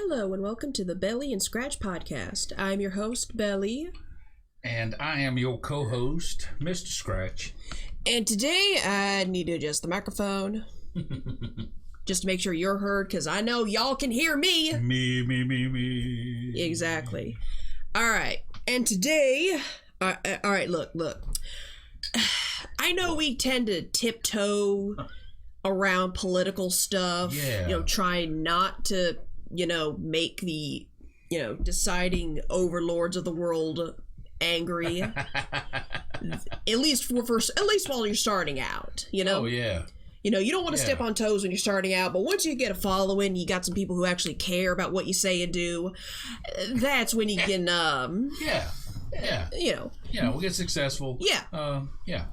Hello and welcome to the Bel-E and Scratch podcast. I'm your host, Bel-E. And I am your co-host, Mr. Scratch. And today I need to adjust the microphone just to make sure you're heard, because I know y'all can hear me. Me. Exactly. All right. And today, all right, look. I know we tend to tiptoe around political stuff, trying not to, make the, deciding overlords of the world angry. at least while you're starting out, Oh, yeah. You don't want to step on toes when you're starting out, but once you get a following, you got some people who actually care about what you say and do. That's when you can, we'll get successful. Yeah.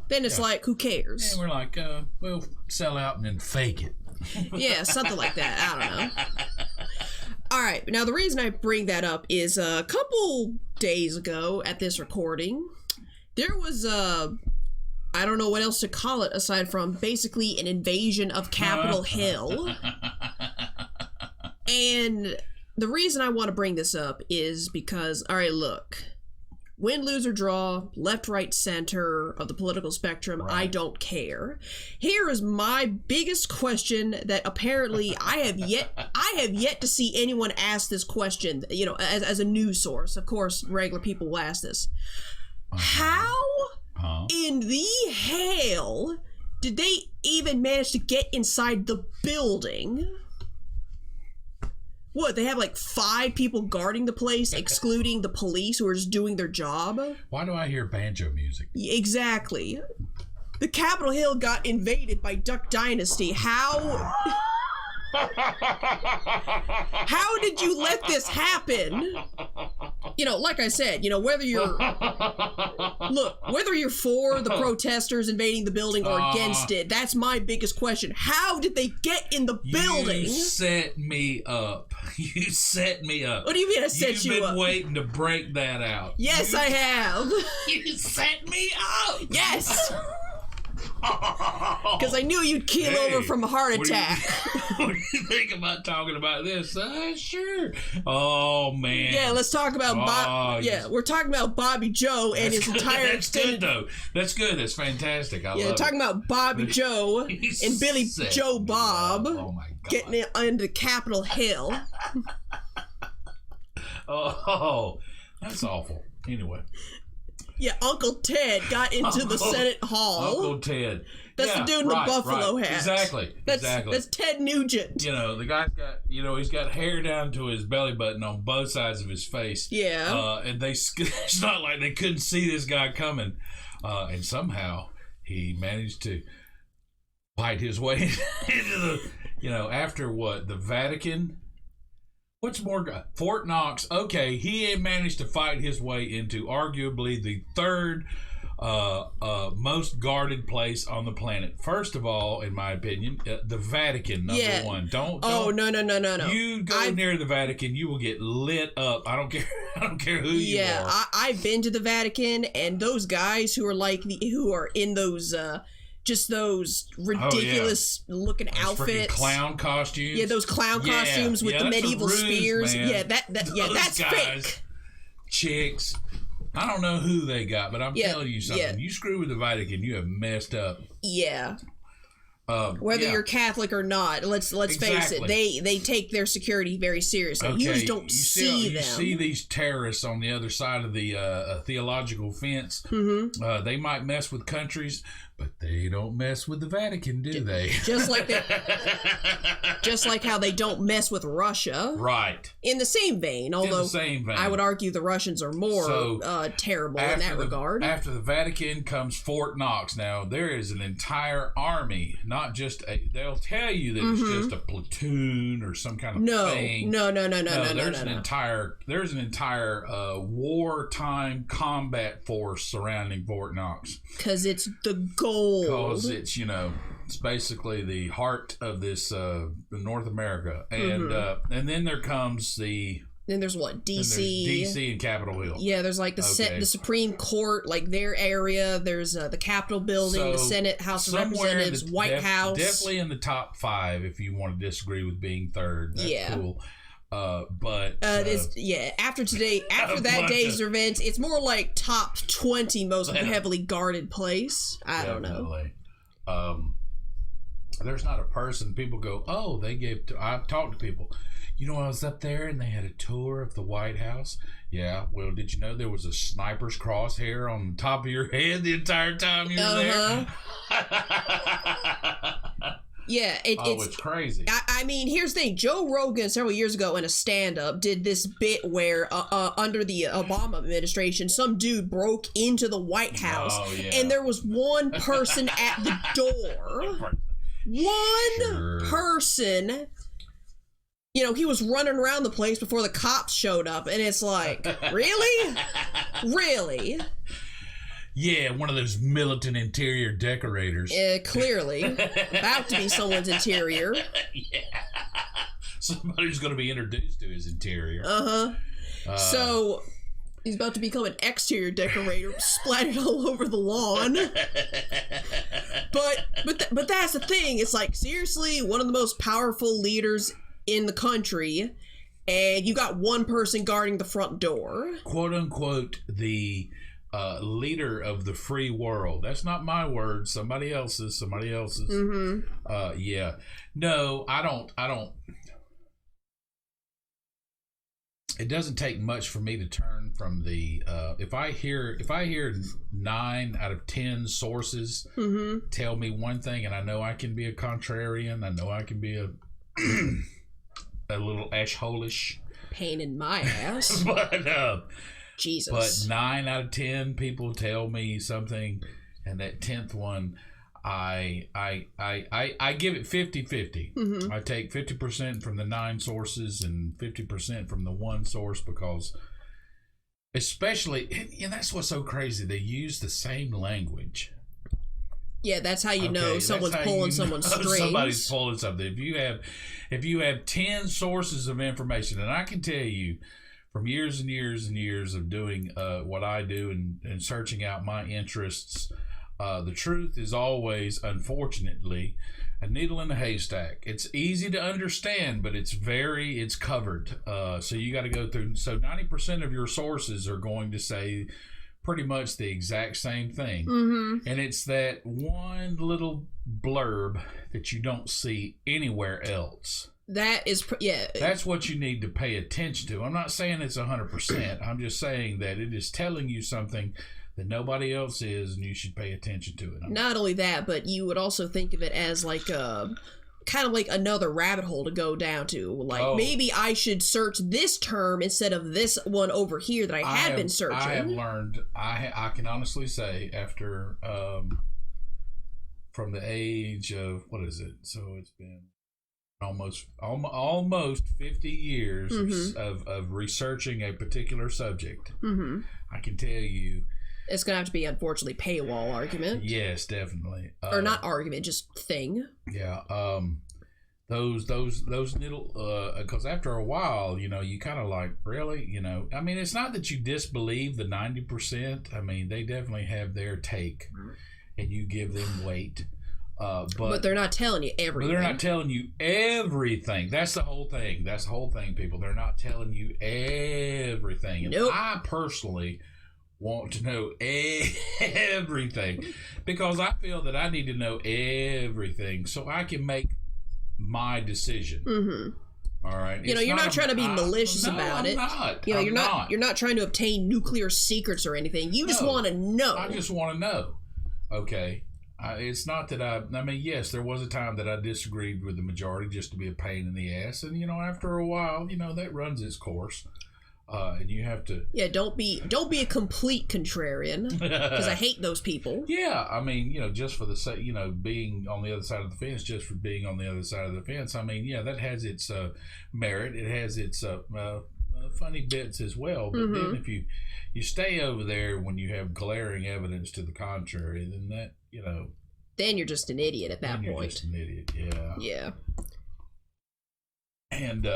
Then it's like, who cares? And we're like, we'll sell out and then fake it. Yeah, something like that. I don't know. All right. Now, the reason I bring that up is a couple days ago at this recording, there was I don't know what else to call it aside from basically an invasion of Capitol Hill. And the reason I want to bring this up is because, all right, look, win, lose, or draw, left, right, center of the political spectrum, right. I don't care. Here is my biggest question that apparently I have yet to see anyone ask this question, as a news source. Of course, regular people will ask this. How in the hell did they even manage to get inside the building? What, they have like 5 people guarding the place, excluding the police who are just doing their job? Why do I hear banjo music? Exactly. The Capitol Hill got invaded by Duck Dynasty. How did you let this happen? Like I said, whether you're for the protesters invading the building or against it, that's my biggest question. How did they get in the building? You set me up. What do you mean I set you up? You've been waiting to break that out. Yes, I have. You set me up. Yes. Because I knew you'd keel over from a heart attack. What do you think about talking about this? Sure. Oh, man. Yeah, let's talk about we're talking about Bobby Joe and his entire extended... That's good, though. That's good. That's fantastic. I love it. Talking about Bobby Joe and Billy Joe Bob getting into Capitol Hill. Oh, that's awful. Anyway. Yeah, Uncle Ted got into the Senate Hall. Uncle Ted. That's the dude in the buffalo hat. Exactly. That's Ted Nugent. The guy's got, he's got hair down to his belly button on both sides of his face. Yeah. And it's not like they couldn't see this guy coming. And somehow he managed to fight his way into the, after what? The Vatican? What's more? Fort Knox. Okay, he managed to fight his way into arguably the third most guarded place on the planet. First of all, in my opinion, the Vatican, number one. Don't. Oh, no. You go near the Vatican, you will get lit up. I don't care. I don't care who you are. Yeah, I've been to the Vatican, and those guys who are in those. Just those ridiculous looking outfits, clown costumes. Yeah, those clown costumes with the medieval spears. Man. Yeah, that's guys, fake. Chicks. I don't know who they got, but I'm telling you something. Yeah. You screw with the Vatican, you have messed up. Yeah. Whether you're Catholic or not, let's face it, they take their security very seriously. Okay. You just don't see them. You see these terrorists on the other side of the theological fence. Mm-hmm. They might mess with countries, but they don't mess with the Vatican, do they? Just like how they don't mess with Russia. Right. In the same vein, although I would argue the Russians are more terrible in that regard. After the Vatican comes Fort Knox. Now, there is an entire army, not just they'll tell you that it's just a platoon or some kind of thing. No. There's an entire wartime combat force surrounding Fort Knox. Because it's the gold. Because it's, it's basically the heart of this North America. And and then there comes Then there's what, D.C.? D.C. and Capitol Hill. Yeah, there's like the Supreme Court, like their area. There's the Capitol building, the Senate, House of Representatives, White House. Definitely in the top 5 if you want to disagree with being third. That's cool. After that day's event, it's more like top 20 most heavily guarded place. I don't know. There's not a person. People go, oh, I've talked to people. You know, I was up there and they had a tour of the White House. Yeah, well, did you know there was a sniper's crosshair on the top of your head the entire time you were there? Yeah, it's crazy. I mean, here's the thing. Joe Rogan, several years ago in a stand-up, did this bit where, under the Obama administration, some dude broke into the White House, and there was one person at the door. One person. You know, he was running around the place before the cops showed up, and it's like, really? Really? Yeah, one of those militant interior decorators. Clearly. About to be someone's interior. Yeah. Somebody who's going to be introduced to his interior. So, he's about to become an exterior decorator, splattered all over the lawn. But that's the thing. It's like, seriously, one of the most powerful leaders in the country, and you got one person guarding the front door. Quote unquote, the leader of the free world. That's not my word. Somebody else's. Mm-hmm. Yeah. No, I don't. It doesn't take much for me to turn from the if I hear 9 out of 10 sources tell me one thing, and I know I can be a contrarian. I know I can be a little ashholish pain in my ass. But Jesus. But 9 out of 10 people tell me something, and that 10th one, I give it 50-50. Mm-hmm. I take 50% from the 9 sources and 50% from the one source, because especially, and that's what's so crazy, they use the same language. Yeah, that's how you know someone's pulling someone's strings. Somebody's pulling something. If you have 10 sources of information, and I can tell you, from years and years and years of doing what I do and searching out my interests, the truth is always, unfortunately, a needle in a haystack. It's easy to understand, but it's covered. So you got to go through. So 90% of your sources are going to say pretty much the exact same thing. Mm-hmm. And it's that one little blurb that you don't see anywhere else. That is, That's what you need to pay attention to. I'm not saying it's 100%. I'm just saying that it is telling you something that nobody else is, and you should pay attention to it. Not only that, but you would also think of it as like kind of like another rabbit hole to go down to. Like, maybe I should search this term instead of this one over here that I have been searching. I have learned, I can honestly say, after, from the age of, what is it? So it's been almost 50 years of researching a particular subject. Mm-hmm. I can tell you, it's gonna have to be, unfortunately, paywall argument. Yes, definitely. Or not argument, just thing. Yeah. Those little, because after a while, you kind of like, really, I mean, it's not that you disbelieve the 90%. I mean, they definitely have their take, and you give them weight. But they're not telling you everything. But they're not telling you everything. That's the whole thing. People. They're not telling you everything. And nope. I personally want to know everything, because I feel that I need to know everything so I can make my decision. Mm-hmm. All right. You're not trying to be malicious about it. Not. You're not trying to obtain nuclear secrets or anything. You just want to know. I just want to know. Okay. It's not that I mean, yes, there was a time that I disagreed with the majority just to be a pain in the ass. And, after a while, that runs its course. And you have to... Yeah, don't be a complete contrarian, because I hate those people. Yeah, I mean, just for the sake, being on the other side of the fence, just for being on the other side of the fence, I mean, yeah, that has its merit. It has its funny bits as well. But then if you stay over there when you have glaring evidence to the contrary, then that, then you're just an idiot at that point. You're just an idiot, yeah. Yeah. And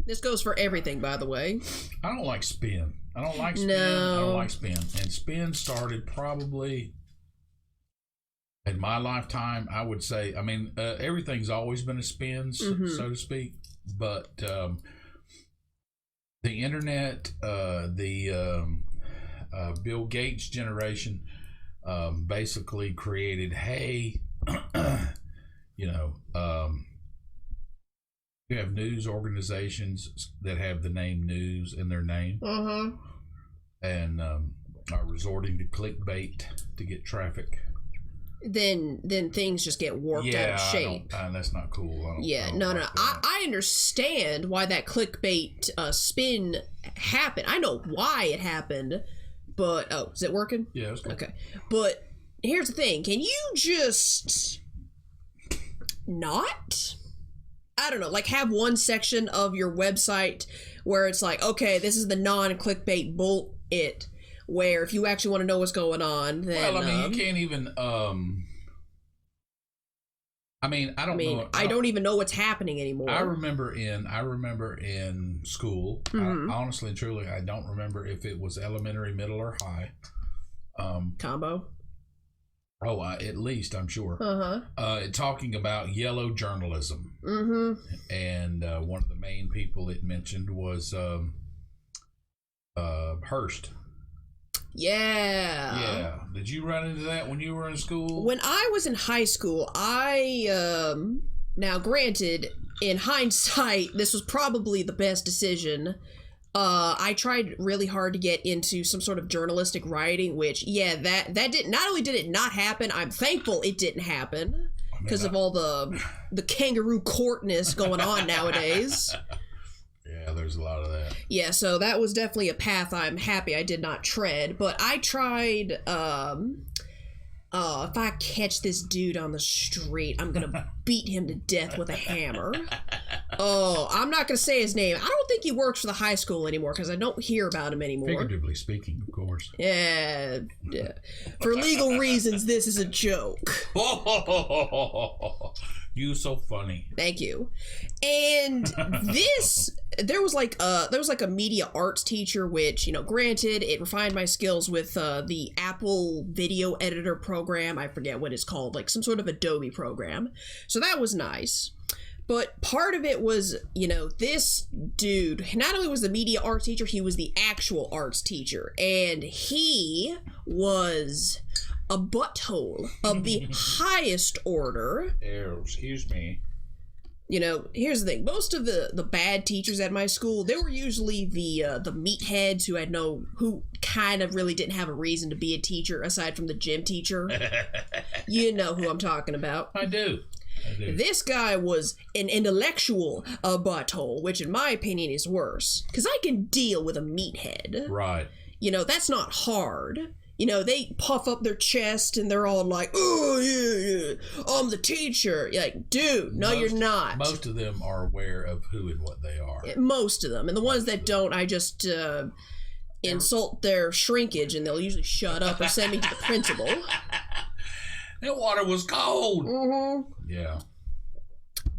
this goes for everything, by the way. I don't like spin. I don't like spin. And spin started probably in my lifetime, I would say. I mean, everything's always been a spin, so to speak. But internet, the Bill Gates generation basically created, hey, you know, you have news organizations that have the name news in their name, and are resorting to clickbait to get traffic. Then things just get warped out of shape. That's not cool. I understand why that clickbait spin happened. I know why it happened, but is it working? Yeah, it's cool. Okay. But here's the thing: can you just not? I don't know, like have one section of your website where it's like, okay, this is the non-clickbait bullet. Where if you actually want to know what's going on, then well, I mean, you can't even. I don't even know what's happening anymore. I remember in school. Honestly and truly, I don't remember if it was elementary, middle, or high. Combo. Oh, at least I'm sure. Talking about yellow journalism, and one of the main people it mentioned was Hearst. Yeah. Did you run into that when you were in school? When I was in high school, now granted, in hindsight, this was probably the best decision. I tried really hard to get into some sort of journalistic writing, which, that did not only did it not happen, I'm thankful it didn't happen because of all the kangaroo courtness going on nowadays. Yeah, there's a lot of that. Yeah, so that was definitely a path I'm happy I did not tread. But I tried, if I catch this dude on the street, I'm gonna beat him to death with a hammer. Oh, I'm not gonna say his name. I don't think he works for the high school anymore because I don't hear about him anymore. Figuratively speaking, of course. Yeah. For legal reasons, this is a joke. You so funny. Thank you. And there was like a media arts teacher, which, granted, it refined my skills with the Apple video editor program. I forget what it's called, like some sort of Adobe program. So that was nice. But part of it was, this dude, not only was the media arts teacher, he was the actual arts teacher. And he was a butthole of the highest order. Excuse me. Here's the thing. Most of the bad teachers at my school, they were usually the meatheads who kind of really didn't have a reason to be a teacher aside from the gym teacher. You know who I'm talking about. I do. This guy was an intellectual butthole, which in my opinion is worse. Because I can deal with a meathead. Right. That's not hard. They puff up their chest and they're all like, oh, yeah, I'm the teacher. You're like, dude, no, you're not. Most of them are aware of who and what they are. Most of them. And the ones that don't, I just insult their shrinkage and they'll usually shut up or send me to the principal. That water was cold. Yeah.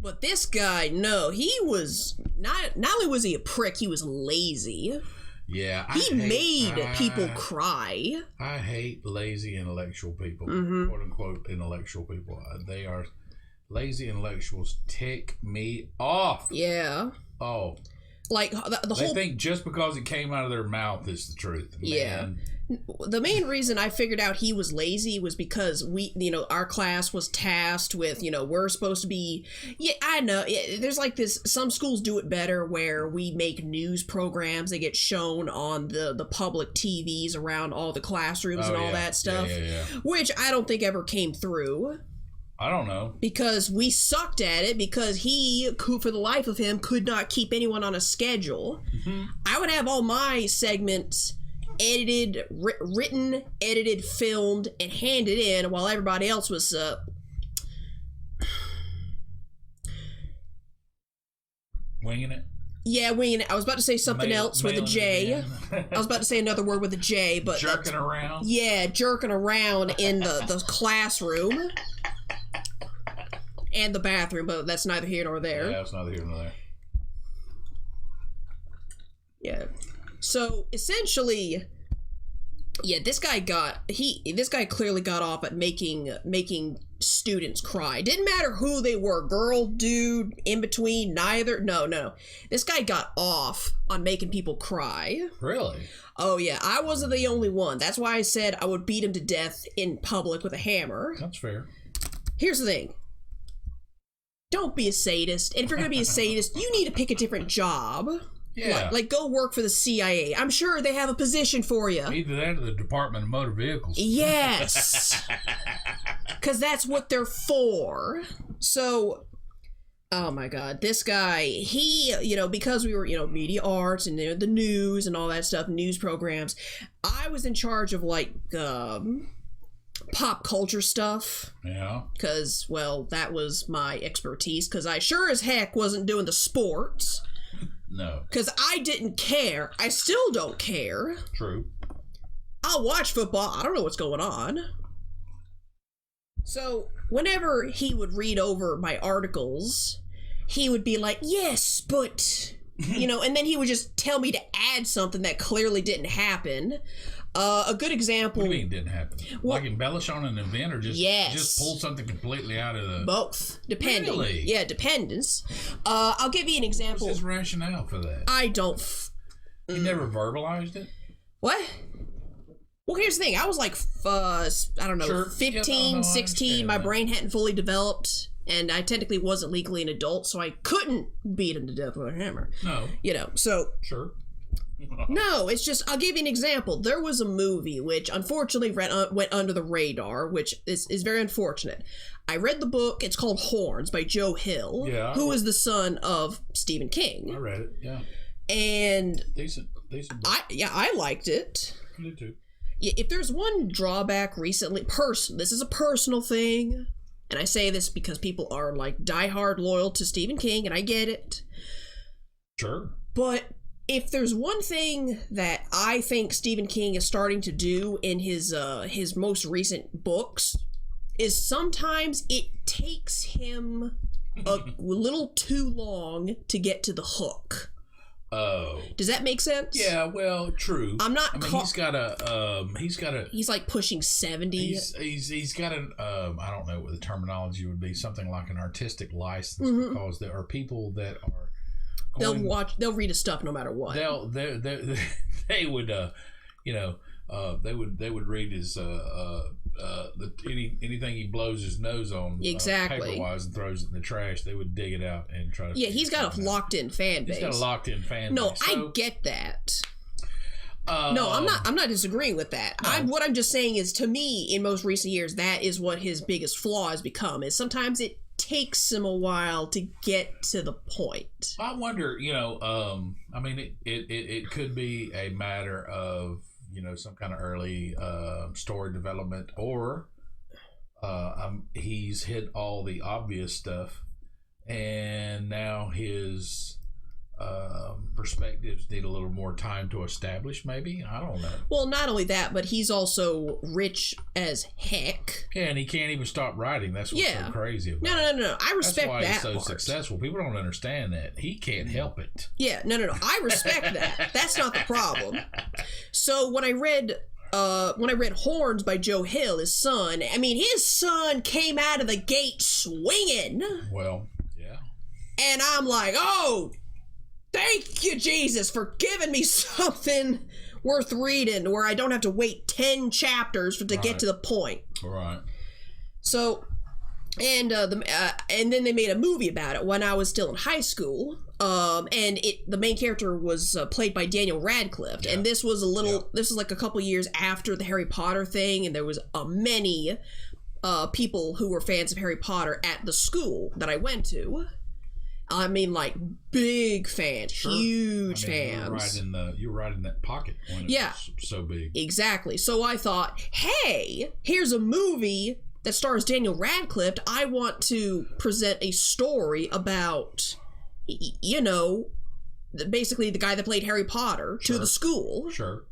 But this guy, no, he was not only was he a prick, he was lazy. Yeah, he made people cry. I hate lazy intellectual people, quote unquote intellectual people. They are lazy intellectuals. Tick me off. Yeah. Oh. Like the whole. They think just because it came out of their mouth is the truth. Yeah. Man. The main reason I figured out he was lazy was because our class was tasked with, we're supposed to be, I know, there's like this, some schools do it better where we make news programs that get shown on the public TVs around all the classrooms and all that stuff, which I don't think ever came through. I don't know. Because we sucked at it because he, for the life of him, could not keep anyone on a schedule. I would have all my segments edited, written, edited, filmed, and handed in while everybody else was winging it. Yeah, winging it. I was about to say something else with a J. I was about to say another word with a J, but jerking around. Yeah, jerking around in the classroom and the bathroom, but that's neither here nor there. Yeah, it's neither here nor there. Yeah. So essentially, this guy clearly got off at making students cry. Didn't matter who they were, girl, dude, in between, neither. No. This guy got off on making people cry. Really? Oh yeah, I wasn't the only one. That's why I said I would beat him to death in public with a hammer. That's fair. Here's the thing. Don't be a sadist. And if you're going to be a sadist, you need to pick a different job. Yeah. Like go work for the CIA. I'm sure they have a position for you. Either that or the Department of Motor Vehicles. Yes. Because that's what they're for. So, oh my God, this guy, he, because we were, media arts and the news and all that stuff, news programs, I was in charge of pop culture stuff. Yeah. Because, well, that was my expertise. Because I sure as heck wasn't doing the sports. No. Because I didn't care. I still don't care. True. I'll watch football. I don't know what's going on. So, whenever he would read over my articles, he would be like, yes, but, and then he would just tell me to add something that clearly didn't happen. A good example. What do you mean didn't happen? Well, like embellish on an event or just pull something completely out of the... Both. Depending. Really? Yeah, dependence. I'll give you an example. What's his rationale for that? I don't... You never verbalized it? What? Well, here's the thing. I was like, I don't know, Sure. 15, 16. My brain hadn't fully developed, and I technically wasn't legally an adult, so I couldn't beat him to death with a hammer. No. So... Sure. No, it's just, I'll give you an example. There was a movie which unfortunately went under the radar, which is very unfortunate. I read the book. It's called Horns by Joe Hill, who is the son of Stephen King. I read it, yeah. And... Decent book. I liked it. I did too. If there's one drawback recently, this is a personal thing, and I say this because people are like diehard loyal to Stephen King, and I get it. Sure. But if there's one thing that I think Stephen King is starting to do in his most recent books, is sometimes it takes him a little too long to get to the hook. Oh. Does that make sense? Yeah, well, true. He's like pushing 70. He's got an I don't know what the terminology would be, something like an artistic license, because there are people that are they'll read his stuff no matter what. They would they would read his anything he blows his nose on paper-wise and throws it in the trash. They would dig it out and try to. Yeah, he's got a locked-in fan base. He's got a locked-in fan base. No, I get that. No, I'm not disagreeing with that. No. What I'm just saying is, to me, in most recent years, that is what his biggest flaw has become. Is sometimes it takes him a while to get to the point. I wonder, I mean, it could be a matter of some kind of early story development, or he's hit all the obvious stuff, and now his perspectives need a little more time to establish, maybe. I don't know. Well, not only that, but he's also rich as heck. Yeah, and he can't even stop writing. That's what's so crazy about it. No. I respect that. That's why he's so part. Successful. People don't understand that. He can't help it. Yeah, no. I respect that. That's not the problem. So when I read Horns by Joe Hill, his son came out of the gate swinging. Well, yeah. And I'm like, oh, thank you, Jesus, for giving me something worth reading where I don't have to wait 10 chapters to get to the point. All right. So, and then they made a movie about it when I was still in high school. And the main character was played by Daniel Radcliffe, and this was this was like a couple years after the Harry Potter thing, and there was many people who were fans of Harry Potter at the school that I went to. I mean, like, big fans, huge fans. You were right in that pocket when it was so big. Exactly. So I thought, hey, here's a movie that stars Daniel Radcliffe. I want to present a story about, basically the guy that played Harry Potter to the school. Sure.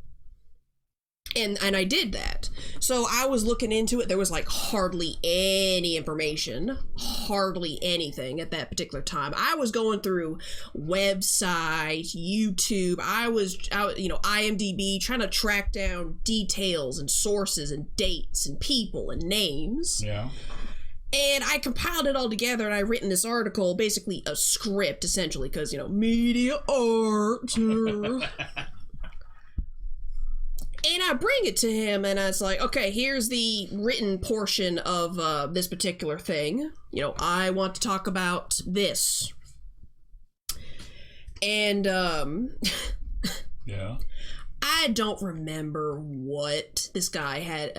And I did that. So I was looking into it. There was like hardly any information, hardly anything at that particular time. I was going through websites, YouTube. I was IMDb, trying to track down details and sources and dates and people and names. Yeah. And I compiled it all together, and I written this article, basically a script, essentially, because, you know, media art. And I bring it to him, and I was like, okay, here's the written portion of this particular thing. You know, I want to talk about this. And, yeah. I don't remember what this guy had.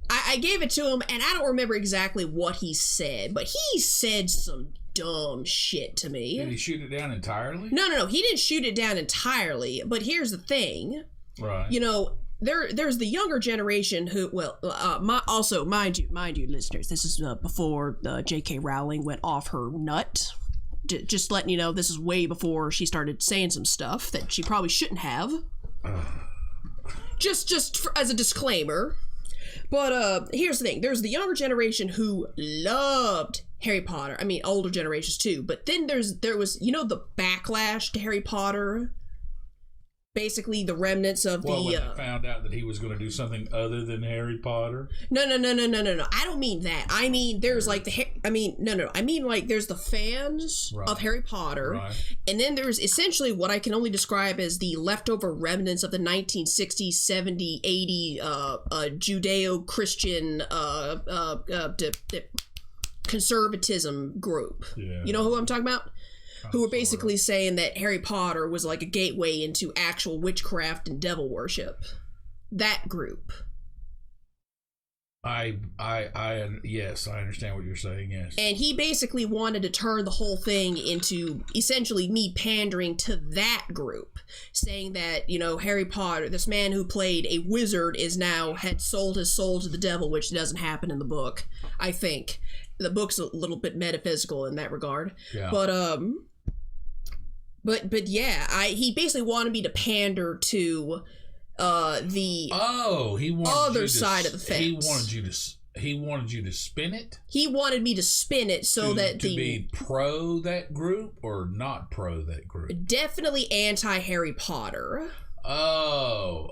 I gave it to him, and I don't remember exactly what he said, but he said some dumb shit to me. Did he shoot it down entirely? No. He didn't shoot it down entirely, but here's the thing. Right. You know, there's the younger generation who, well, also, mind you, listeners, this is before J.K. Rowling went off her nut. Just letting you know, this is way before she started saying some stuff that she probably shouldn't have. Just as a disclaimer. But here's the thing. There's the younger generation who loved Harry Potter. I mean, older generations too. But then there was, you know, the backlash to Harry Potter. Basically, the remnants of when they found out that he was going to do something other than Harry Potter. No. I don't mean that. I mean, there's like I mean like there's the fans of Harry Potter, and then there's essentially what I can only describe as the leftover remnants of the 1960s, 70s, 80s Judeo-Christian conservatism group. Yeah. You know who I'm talking about? Who were basically saying that Harry Potter was like a gateway into actual witchcraft and devil worship. That group. Yes, I understand what you're saying, yes. And he basically wanted to turn the whole thing into essentially me pandering to that group, saying that, you know, Harry Potter, this man who played a wizard had sold his soul to the devil, which doesn't happen in the book, I think. The book's a little bit metaphysical in that regard. Yeah. But yeah, he basically wanted me to pander to the other side of the fence. He wanted you to spin it. He wanted me to spin it so that to be pro that group or not pro that group. Definitely anti Harry Potter. Oh,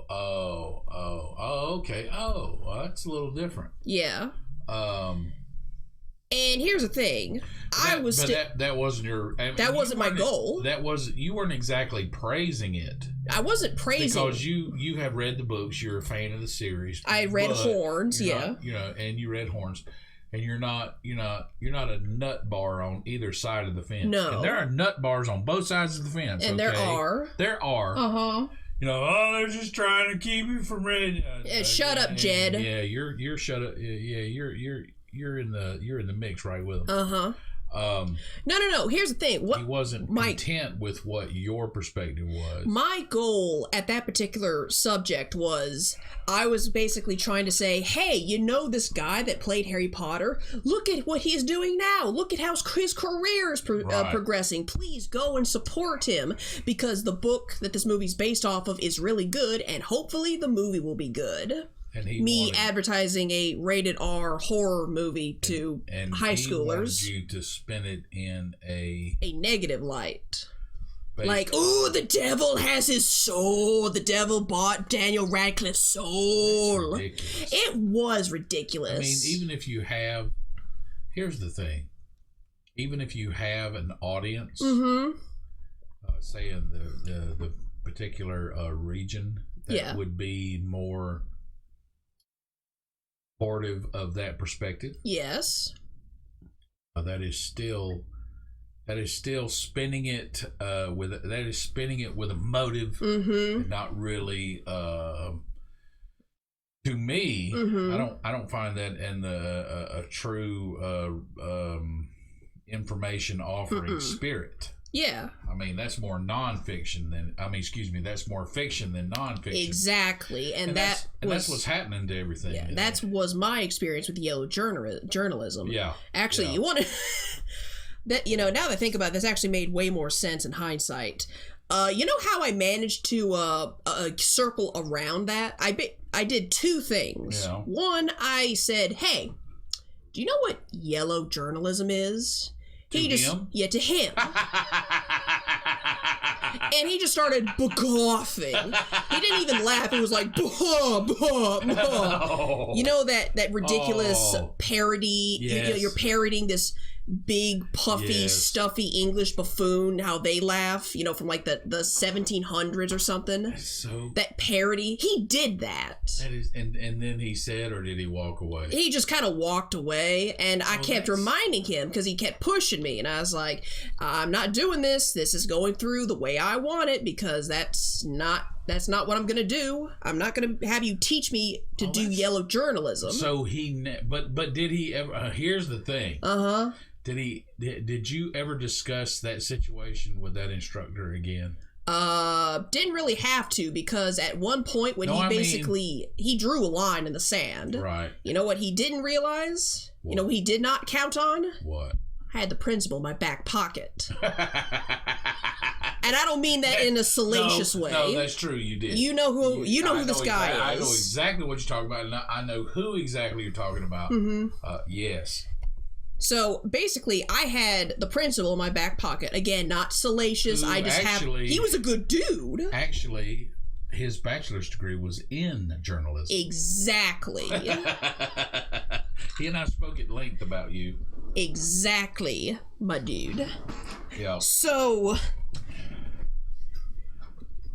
okay. Oh, well, that's a little different. Yeah. And here's the thing, that wasn't your. I mean, that wasn't my goal. You weren't exactly praising it. I wasn't praising because you have read the books. You're a fan of the series. I read Horns, yeah. And you read Horns, and you're not a nut bar on either side of the fence. No, and there are nut bars on both sides of the fence. And okay? there are. You know, they're just trying to keep you from reading. Shut up, Jed. Yeah, you're shut up. Yeah, you're in the mix right with him. No. Here's the thing. He wasn't content with what your perspective was. My goal at that particular subject was, I was basically trying to say, hey, you know this guy that played Harry Potter? Look at what he's doing now. Look at how his career is progressing. Please go and support him, because the book that this movie's based off of is really good, and hopefully the movie will be good. Advertising a rated R horror movie to high schoolers. Wanted you to spin it in a negative light. Like, oh, the devil has his soul. The devil bought Daniel Radcliffe's soul. It was ridiculous. I mean, even if you have, here's the thing. Even if you have an audience, say in the particular region that would be more supportive of that perspective. Yes. That is still spinning it with a motive, and not really to me. I don't find that in a true information offering spirit. Yeah. I mean, that's more nonfiction that's more fiction than nonfiction. Exactly. And that's what's happening to everything. Yeah, that was my experience with yellow journalism. Yeah. Actually, you want to... that, now that I think about it, this actually made way more sense in hindsight. You know how I managed to circle around that? I did two things. Yeah. One, I said, hey, do you know what yellow journalism is? To him? Yeah, to him. And he just started coughing. He didn't even laugh. It was like, bah, bah, bah. Oh. You know that ridiculous parody? Yes. You're parodying this big, puffy, stuffy English buffoon, how they laugh, from like the 1700s or something. So that parody, he did that. That is, and then he said, or did he walk away? He just kind of walked away, and I kept reminding him because he kept pushing me, and I was like, I'm not doing this. This is going through the way I want it because that's not what I'm gonna do. I'm not gonna have you teach me to do yellow journalism. So but did he ever? Here's the thing. Did you ever discuss that situation with that instructor again? Didn't really have to, because at one point when he drew a line in the sand. Right. You know what he didn't realize? What? You know what he did not count on? What? I had the principal in my back pocket. And I don't mean that in a salacious way. No, that's true. You did. You know who this guy is. I know exactly what you're talking about, and I know who exactly you're talking about. Mm-hmm. Yes. So basically, I had the principal in my back pocket. Again, not salacious. He was a good dude. Actually, his bachelor's degree was in journalism. Exactly. He and I spoke at length about you. Exactly, my dude. Yeah. So,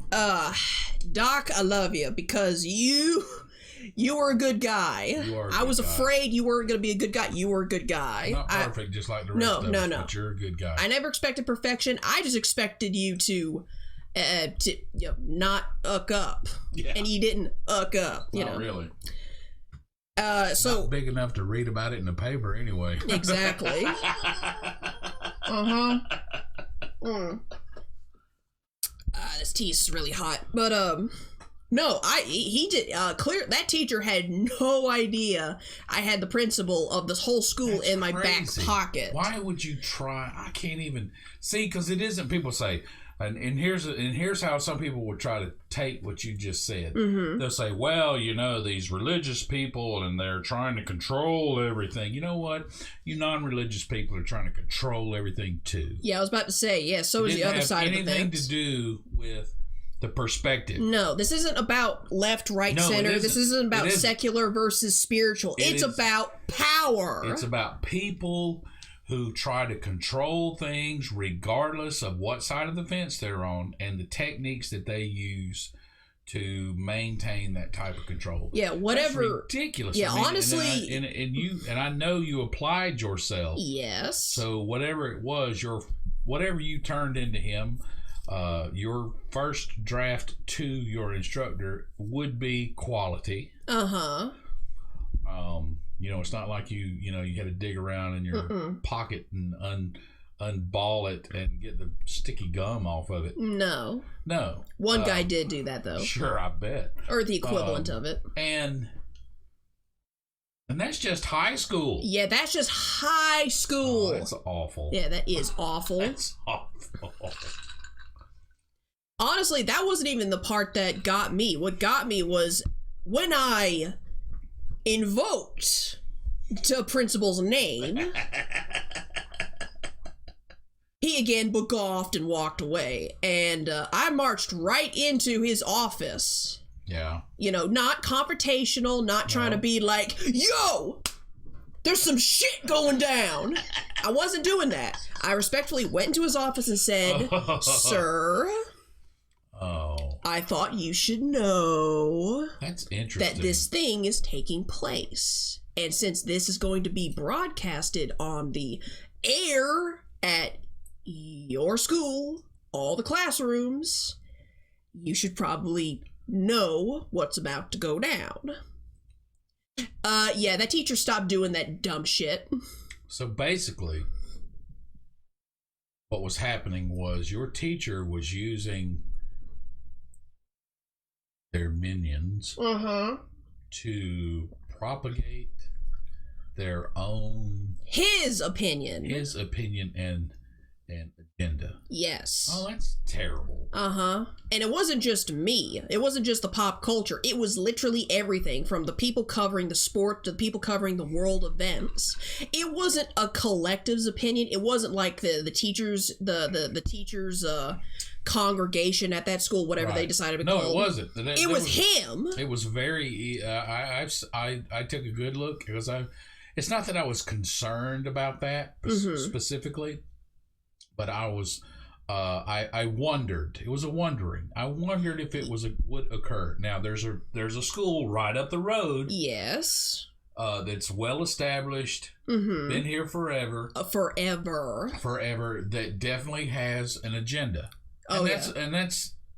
Doc, I love you because you were a good guy. I was afraid you weren't going to be a good guy. You were a good guy. I'm not perfect, just like the rest of us, but you're a good guy. I never expected perfection. I just expected you to not uck up. Yeah. And you didn't uck up. Not really. So not big enough to read about it in the paper anyway. Exactly. This tea is really hot, but no, he did clear. That teacher had no idea I had the principal of this whole school in my back pocket. Why would you try? I can't even see, because it isn't. People say, and here's how some people would try to take what you just said. Mm-hmm. They'll say, well, these religious people, and they're trying to control everything. You know what? You non-religious people are trying to control everything too. Yeah, I was about to say, yeah. So is the other side of the fence. Anything to do with the perspective. No, this isn't about left, right, center. This isn't about secular versus spiritual. It's about power. It's about people who try to control things regardless of what side of the fence they're on, and the techniques that they use to maintain that type of control. Yeah, whatever. That's ridiculous. Yeah, honestly. And I know you applied yourself. Yes. So whatever it was, whatever you turned into him, your first draft to your instructor would be quality. Uh-huh. It's not like you had to dig around in your pocket and unball it and get the sticky gum off of it. No. One guy did do that, though. Sure, I bet. Or the equivalent of it. And that's just high school. Yeah, that's just high school. Oh, that's awful. Yeah, that is awful. That's awful. Honestly, that wasn't even the part that got me. What got me was when I invoked the principal's name, he again begoffed and walked away. And I marched right into his office. Yeah. Not confrontational, not trying to be like, yo, there's some shit going down. I wasn't doing that. I respectfully went into his office and said, sir... Oh. I thought you should know that's interesting. That this thing is taking place. And since this is going to be broadcasted on the air at your school, all the classrooms, you should probably know what's about to go down. Yeah, that teacher stopped doing that dumb shit. So basically, what was happening was your teacher was using their minions to propagate their own his opinion, and an agenda. Yes. Oh, that's terrible. And it wasn't just me. It wasn't just the pop culture. It was literally everything, from the people covering the sport to the people covering the world events. It wasn't a collective's opinion. It wasn't like the teachers, the teachers congregation at that school, whatever they decided to call. No, it wasn't. It was him. It was very. I took a good look because it's not that I was concerned about that specifically, but I was. I wondered. It was a wondering. I wondered if it would occur. Now there's a school right up the road. Yes. That's well established. Been here forever. Forever. That definitely has an agenda. And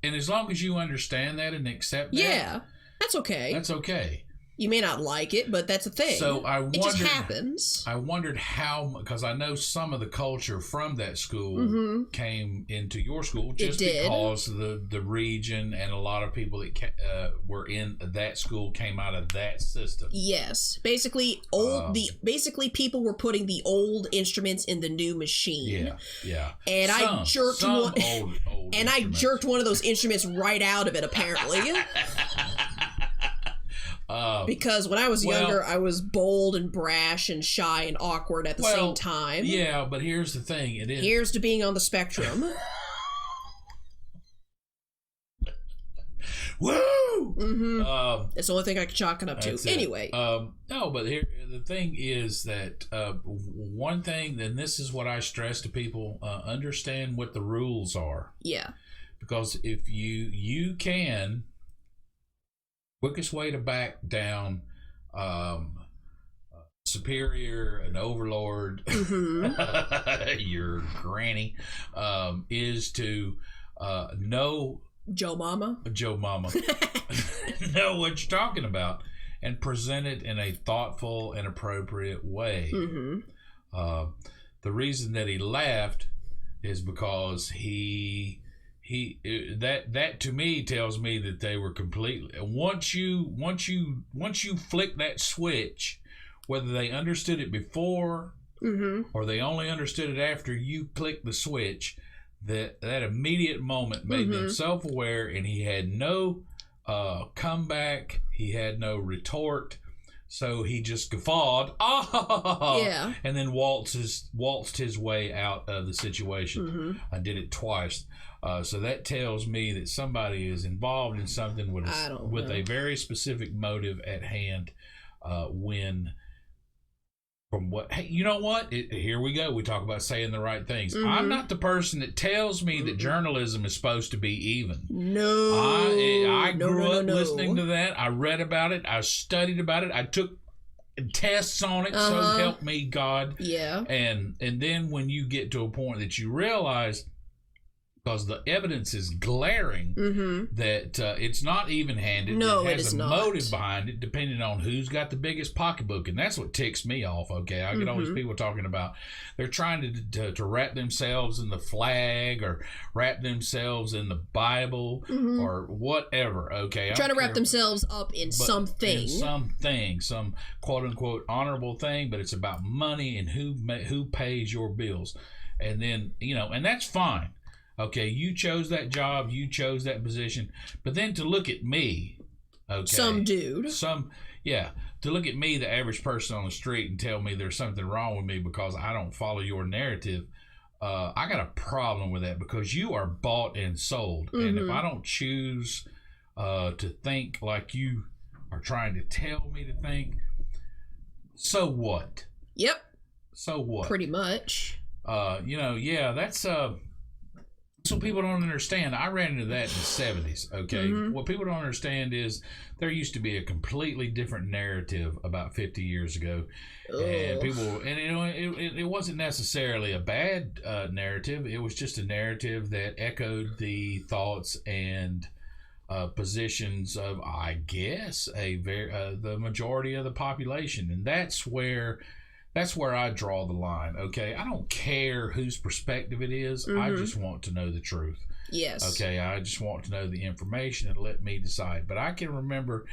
and as long as you understand that and accept that, that's okay. That's okay. You may not like it, but that's a thing. So it just happens. I wondered how, because I know some of the culture from that school came into your school just because the region and a lot of people that were in that school came out of that system. Yes, basically basically people were putting the old instruments in the new machine. Yeah. And I jerked one of those instruments right out of it, apparently. Because when I was younger, I was bold and brash and shy and awkward at the same time. Yeah, but here's the thing. Here's to being on the spectrum. Woo! It's the only thing I can chalk it up to. Anyway. No, but here the thing is that one thing, and this is what I stress to people, understand what the rules are. Yeah. Because if you can... quickest way to back down superior, an overlord, your granny, is to know Joe Mama know what you're talking about and present it in a thoughtful and appropriate way. The reason that he laughed is because that to me tells me that they were completely, once you flick that switch, whether they understood it before or they only understood it after you click the switch, that immediate moment made them self-aware, and he had no comeback, he had no retort, so he just guffawed, and then waltzed his way out of the situation. I did it twice. So that tells me that somebody is involved in something with a very specific motive at hand. Hey, you know what? Here we go. We talk about saying the right things. I'm not the person that tells me that journalism is supposed to be even. No. I grew up listening to that. I read about it. I studied about it. I took tests on it. So help me God. Yeah. And then when you get to a point that you realize, because the evidence is glaring, that it's not even-handed. No, it has a motive behind it, depending on who's got the biggest pocketbook, and that's what ticks me off. Okay, I get all these people talking about they're trying to wrap themselves in the flag or wrap themselves in the Bible or whatever. Okay, trying to wrap themselves up in something, some quote-unquote honorable thing, but it's about money and who pays your bills, and then and that's fine. Okay, you chose that job, you chose that position, but then to look at me, some dude, to look at me, the average person on the street, and tell me there's something wrong with me because I don't follow your narrative, I got a problem with that, because you are bought and sold, and if I don't choose to think like you are trying to tell me to think, so what? Yep. So what? Pretty much. That's what people don't understand. I ran into that in the 70s, okay? What people don't understand is there used to be a completely different narrative about 50 years ago. And it wasn't necessarily a bad narrative. It was just a narrative that echoed the thoughts and positions of, I guess, the majority of the population. And that's where I draw the line, okay? I don't care whose perspective it is. I just want to know the truth. Yes. Okay, I just want to know the information and let me decide. But I can remember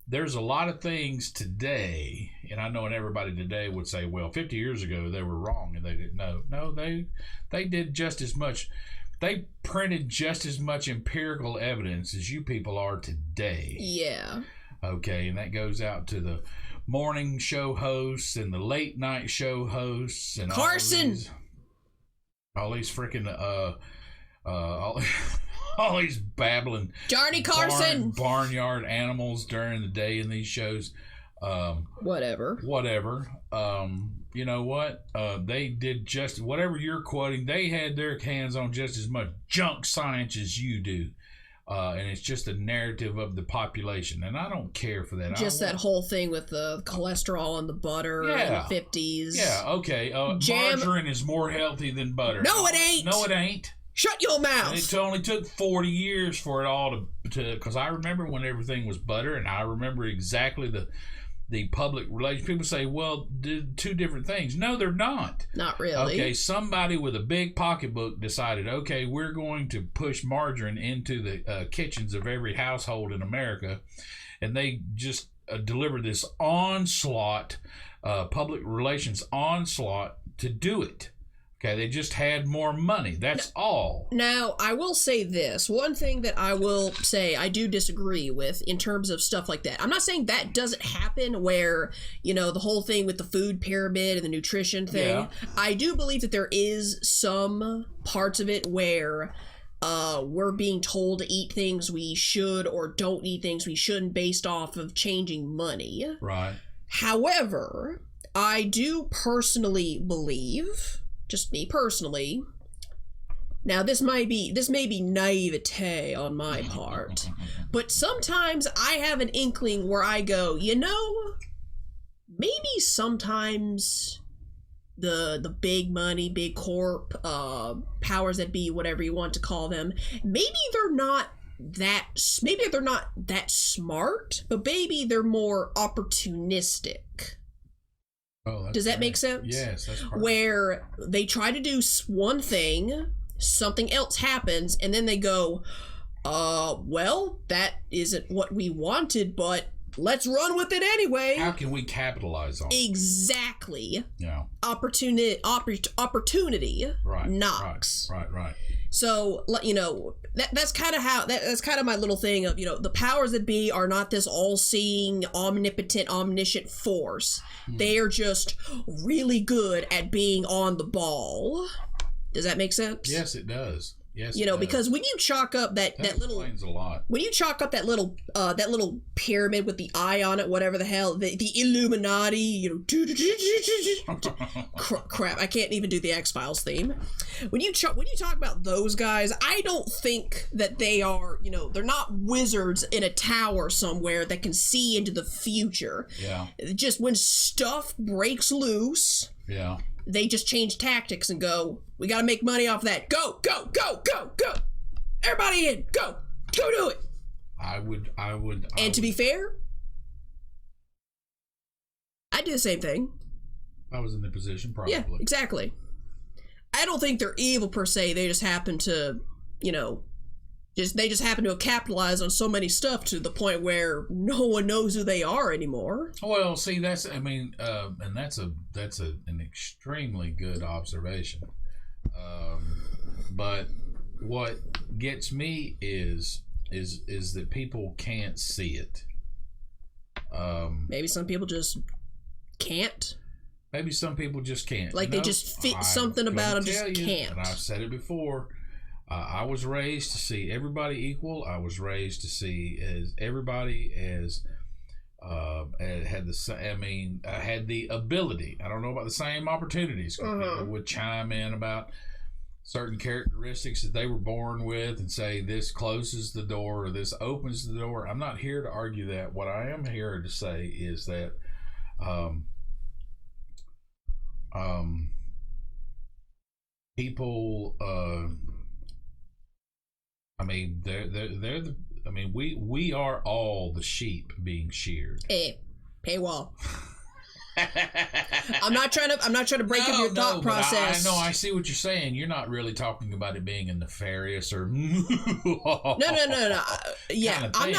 there's a lot of things today, and I know everybody today would say, well, 50 years ago they were wrong and they didn't know. No, they did just as much. They printed just as much empirical evidence as you people are today. Yeah. Okay, and that goes out to the morning show hosts and the late night show hosts and Carson. All these freaking all these babbling Johnny Carson barnyard animals during the day in these shows. Whatever. You know what? They did just whatever you're quoting. They had their hands on just as much junk science as you do. And it's just a narrative of the population, and I don't care for that. Just that whole thing with the cholesterol and the butter in the 50s. Yeah, okay. Margarine is more healthy than butter. No, it ain't. No, it ain't. Shut your mouth. And it only took 40 years for it all to because I remember when everything was butter, and I remember exactly the public relations. People say, well, two different things. No, they're not. Not really. Okay, somebody with a big pocketbook decided, okay, we're going to push margarine into the kitchens of every household in America. And they just delivered this onslaught, public relations onslaught to do it. Okay, they just had more money. That's all. Now, I will say this. One thing that I will say I do disagree with in terms of stuff like that. I'm not saying that doesn't happen where, the whole thing with the food pyramid and the nutrition thing. Yeah. I do believe that there is some parts of it where we're being told to eat things we should or don't eat things we shouldn't based off of changing money. Right. However, I do personally believe... just me personally. Now, this may be naivete on my part, but sometimes I have an inkling where I go, maybe sometimes the big money, big corp, powers that be, whatever you want to call them, maybe they're not that smart, but maybe they're more opportunistic. Oh, does that make sense? Yes, that's perfect. Where they try to do one thing, something else happens, and then they go, well, that isn't what we wanted, but let's run with it anyway. How can we capitalize on it? Exactly. Yeah. Opportunity right, knocks. Right. So, that's kind of my little thing of, the powers that be are not this all-seeing, omnipotent, omniscient force. They are just really good at being on the ball. Does that make sense? Yes, it does. Yes, because when you chalk up that little, explains a lot. When you chalk up that little pyramid with the eye on it, whatever the hell, the Illuminati, crap, I can't even do the X-Files theme. When you talk about those guys, I don't think that they are, they're not wizards in a tower somewhere that can see into the future. Yeah. Just when stuff breaks loose. Yeah. They just change tactics and go, we gotta make money off that. Go. Everybody in, go do it. I would. And to be fair, I do the same thing. I was in the position, probably. Yeah, exactly. I don't think they're evil per se. They just happen to, they just happen to have capitalized on so many stuff to the point where no one knows who they are anymore. Well, see, and that's an extremely good observation. But what gets me is that people can't see it. Maybe some people just can't. Maybe some people just can't. Like they just fit something about them just can't. And I've said it before. I was raised to see everybody equal. I was raised to see everybody as had the ability. I don't know about the same opportunities. People would chime in about certain characteristics that they were born with and say this closes the door or this opens the door. I'm not here to argue that. What I am here to say is that people we are all the sheep being sheared. Paywall. I'm not trying to break up your thought process. I see what you're saying. You're not really talking about it being a nefarious or no. Yeah, I'm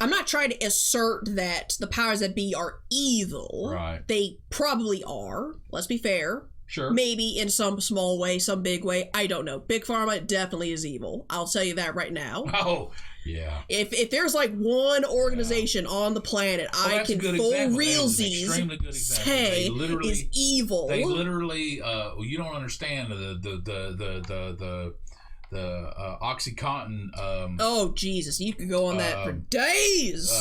not trying to assert that the powers that be are evil. Right. They probably are. Let's be fair. Sure. Maybe in some small way, some big way. I don't know. Big Pharma definitely is evil. I'll tell you that right now. Oh, yeah. If there's like one organization on the planet I can full realsies say is evil. They literally, you don't understand the OxyContin. Oh Jesus, you could go on that for days.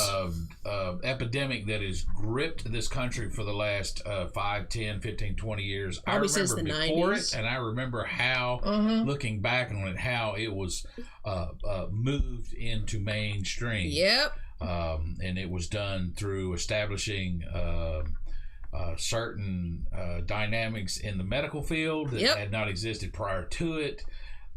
Epidemic that has gripped this country for the last 5, 10, 15, 20 years. Probably I remember since the before 90s. it, and I remember how, looking back on it, how it was moved into mainstream. Yep. And it was done through establishing certain dynamics in the medical field that had not existed prior to it.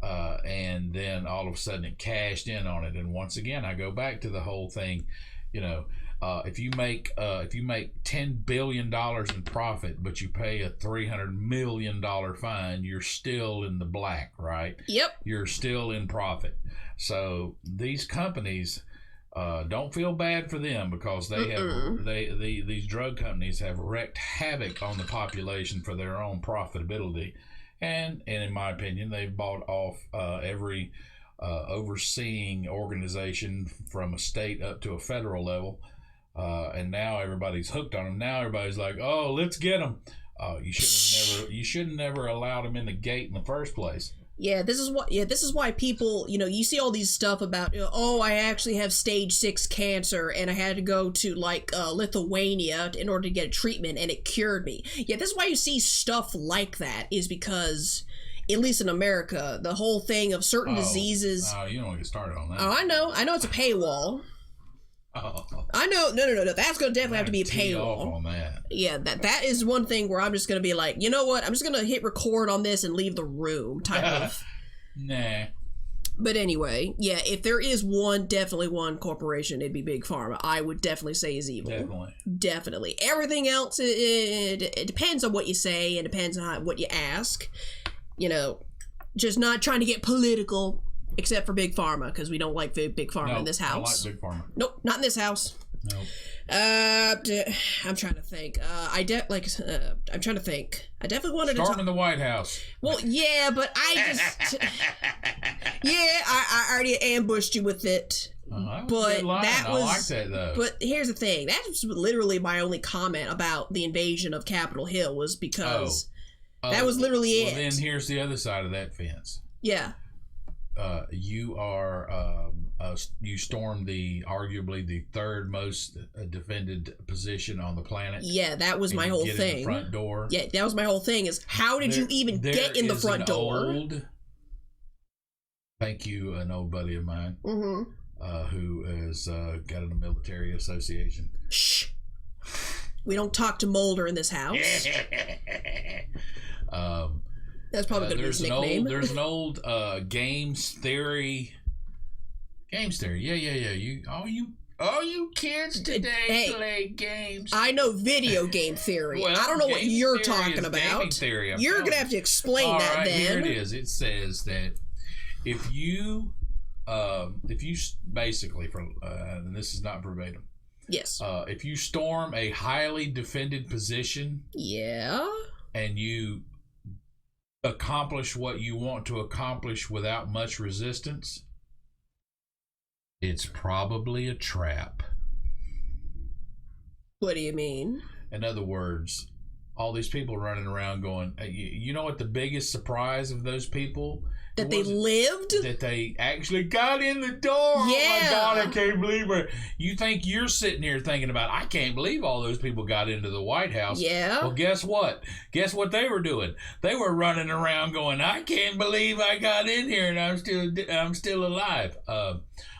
And then all of a sudden it cashed in on it. And once again, I go back to the whole thing, if you make $10 billion in profit, but you pay a $300 million fine, you're still in the black, right? Yep. You're still in profit. So these companies, don't feel bad for them, because these drug companies have wreaked havoc on the population for their own profitability. And in my opinion, they've bought off every overseeing organization from a state up to a federal level. And now everybody's hooked on them. Now everybody's like, "Oh, let's get them." You should have never allowed them in the gate in the first place. Yeah, this is why people, you see all these stuff about, I actually have stage 6 cancer and I had to go to Lithuania in order to get a treatment and it cured me. Yeah, this is why you see stuff like that, is because, at least in America, the whole thing of certain diseases. Oh, you don't want to get started on that. Oh, I know it's a paywall. Oh. I know, no. That's going to definitely have to be a paywall. Off on that. Yeah, that is one thing where I'm just going to be like, you know what? I'm just going to hit record on this and leave the room type of. Nah. But anyway, yeah, if there is definitely one corporation, it'd be Big Pharma. I would definitely say is evil. Definitely. Everything else, it depends on what you say and depends on what you ask. Just not trying to get political. Except for Big Pharma, because we don't like Big Pharma in this house. I like Big Pharma. Nope, not in this house. Nope. I'm trying to think. I'm trying to think. I definitely wanted to talk in the White House. Well, yeah, but I just I already ambushed you with it. That was a good line. I like that though. But here's the thing. That was literally my only comment about the invasion of Capitol Hill, was because that was literally it. Well, then here's the other side of that fence. Yeah. You stormed arguably the third most defended position on the planet. Yeah, that was my whole thing. In the front door. Yeah, that was my whole thing. Is how did you even get in the front door? Thank you, an old buddy of mine, who has got in the military association. Shh. We don't talk to Mulder in this house. That's probably going to be his nickname. There's an old games theory. Games theory, yeah. All you kids today play games. I know video game theory. Well, I don't know what you're talking about. Theory, you're going to have to explain that right, then. Here it is. It says that if you basically, and this is not verbatim. Yes. If you storm a highly defended position. Yeah. And you accomplish what you want to accomplish without much resistance, it's probably a trap. What do you mean? In other words, all these people running around going, you know what the biggest surprise of those people? That they lived? That they actually got in the door. Yeah. Oh my God, I can't believe it. You think you're sitting here thinking about, I can't believe all those people got into the White House. Yeah. Well, guess what? Guess what they were doing? They were running around going, I can't believe I got in here and I'm still alive.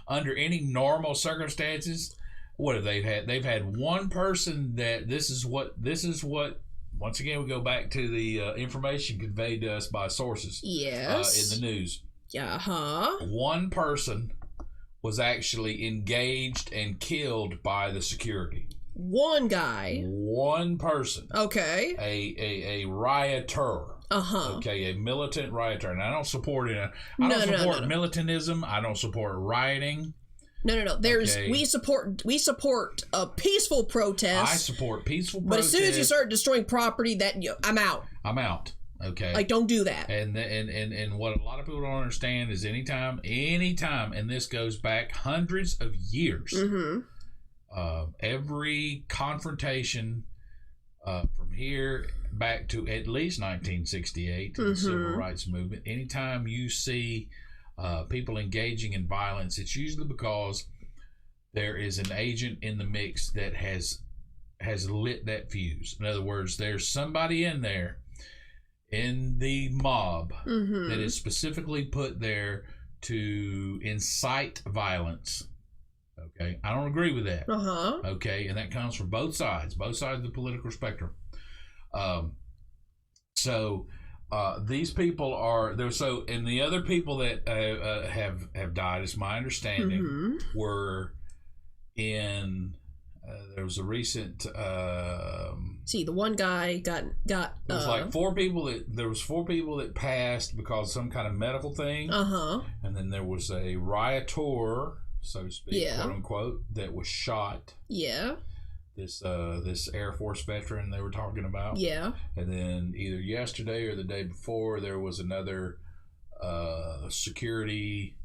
Under any normal circumstances, what have they had? They've had one person that this is what once again, we go back to the information conveyed to us by sources. Yes. In the news. Uh-huh. One person was actually engaged and killed by the security. One guy. One person. Okay. A rioter. Uh-huh. Okay, a militant rioter. And I don't support it. I don't support militantism. I don't support rioting. No. We support a peaceful protest. I support peaceful protest. But as soon as you start destroying property, I'm out. I'm out. Okay. Like, don't do that. And what a lot of people don't understand is anytime, and this goes back hundreds of years. Mm-hmm. Every confrontation from here back to at least 1968, the Civil Rights Movement, anytime you see people engaging in violence, it's usually because there is an agent in the mix that has lit that fuse. In other words, there's somebody in there in the mob that is specifically put there to incite violence. Okay, I don't agree with that. Okay, and that comes from both sides of the political spectrum. So these people are there. So, and the other people that have died, is my understanding, were in. There was a recent. See, the one guy got. There was like four people that passed because of some kind of medical thing. And then there was a rioter, so to speak, quote unquote, that was shot. Yeah. This Air Force veteran they were talking about. Yeah. And then either yesterday or the day before, there was another security.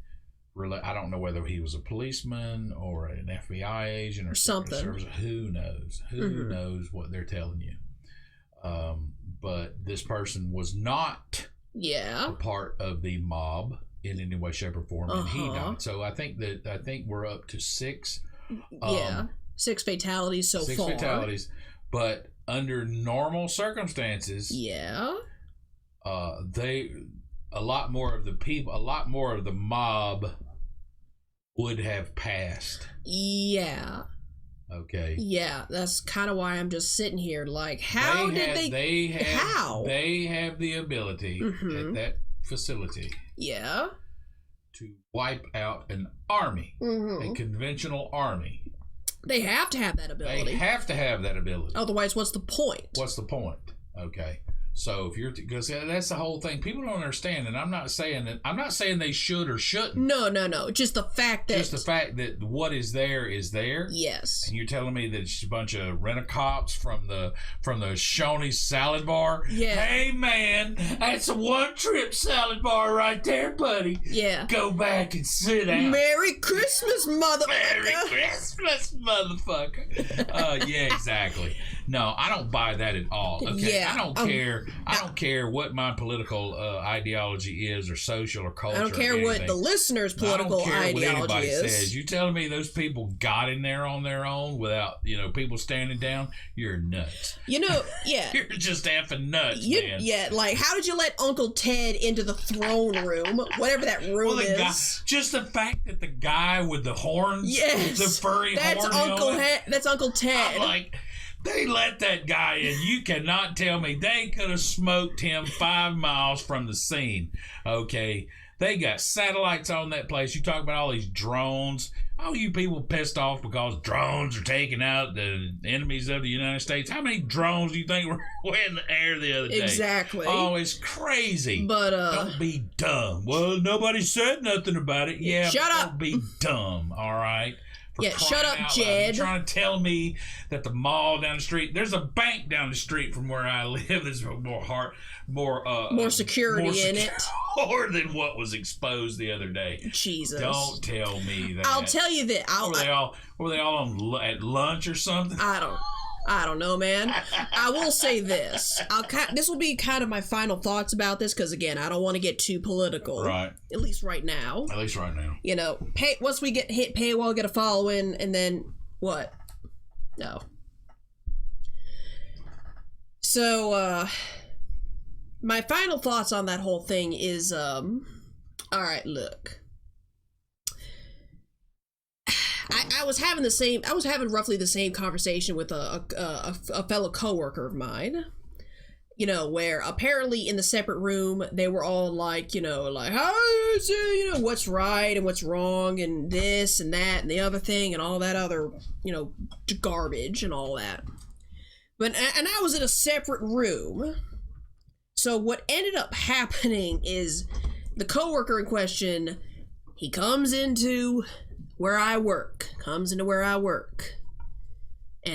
I don't know whether he was a policeman or an FBI agent or something. Who knows? Who knows what they're telling you? But this person was not a part of the mob in any way, shape, or form, and he died. So I think we're up to 6. 6 fatalities so far. 6 fatalities, but under normal circumstances, a lot more of the mob would have passed. Yeah. Okay. Yeah, that's kind of why I'm just sitting here like, how did they have the ability at that facility to wipe out an army, a conventional army. They have to have that ability. Otherwise, what's the point? Okay. So if because that's the whole thing. People don't understand, and I'm not saying they should or shouldn't. No. Just the fact that what is there. Yes. And you're telling me that it's a bunch of rent-a-cops from the Shoney's salad bar. Yeah. Hey man, that's a one-trip salad bar right there, buddy. Yeah. Go back and sit down. Merry Christmas, motherfucker. Merry Christmas, motherfucker. Yeah, exactly. No, I don't buy that at all. Okay. Yeah. I don't care. I don't care what my political ideology is, or social, or culture. I don't care what the listener's political ideology is. I don't care what anybody says. You telling me those people got in there on their own without people standing down? You're nuts. Yeah. You're just effing nuts, man. Yeah, like how did you let Uncle Ted into the throne room, whatever that room is? Just the fact that the guy with the horns, the furry horn, that's Uncle Ted. I'm like, they let that guy in. You cannot tell me they could have smoked him 5 miles from the scene. Okay. They got satellites on that place. You talk about all these drones. All you people pissed off because drones are taking out the enemies of the United States. How many drones do you think were in the air the other day? Exactly. Oh, it's crazy. But don't be dumb. Well, nobody said nothing about it. Yeah, shut up. Don't be dumb. All right. Shut up, Jed. You're trying to tell me that the mall down the street, there's a bank down the street from where I live that's more security in it. More than what was exposed the other day. Jesus. Don't tell me that. I'll tell you that. Were they all at lunch or something? I don't know, man. I will say this. This will be kind of my final thoughts about this, because again, I don't want to get too political. Right. At least right now. Once we get hit paywall, get a following, and then what? No. So, my final thoughts on that whole thing is, all right, look. I was having roughly the same conversation with a fellow coworker of mine, where apparently in the separate room they were all like, how is it, what's right and what's wrong and this and that and the other thing and all that other, garbage and all that. And I was in a separate room. So what ended up happening is the coworker in question, he comes into where I work, and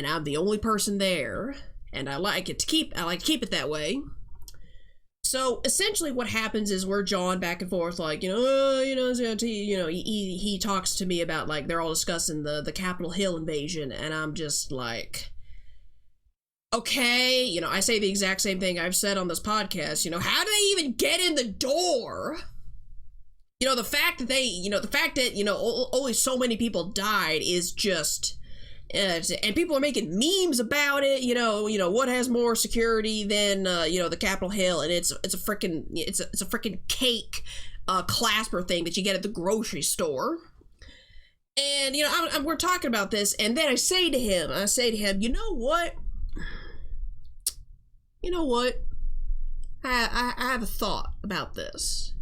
I'm the only person there, and I like to keep it that way. So essentially what happens is we're jawing back and forth like, he talks to me about like they're all discussing the Capitol Hill invasion, and I'm just like, okay, I say the exact same thing I've said on this podcast, how do they even get in the door? The fact that only so many people died is just, and people are making memes about it, what has more security than, the Capitol Hill, and it's a freaking cake, clasper thing that you get at the grocery store. And, we're talking about this, and then I say to him, you know what? I have a thought about this.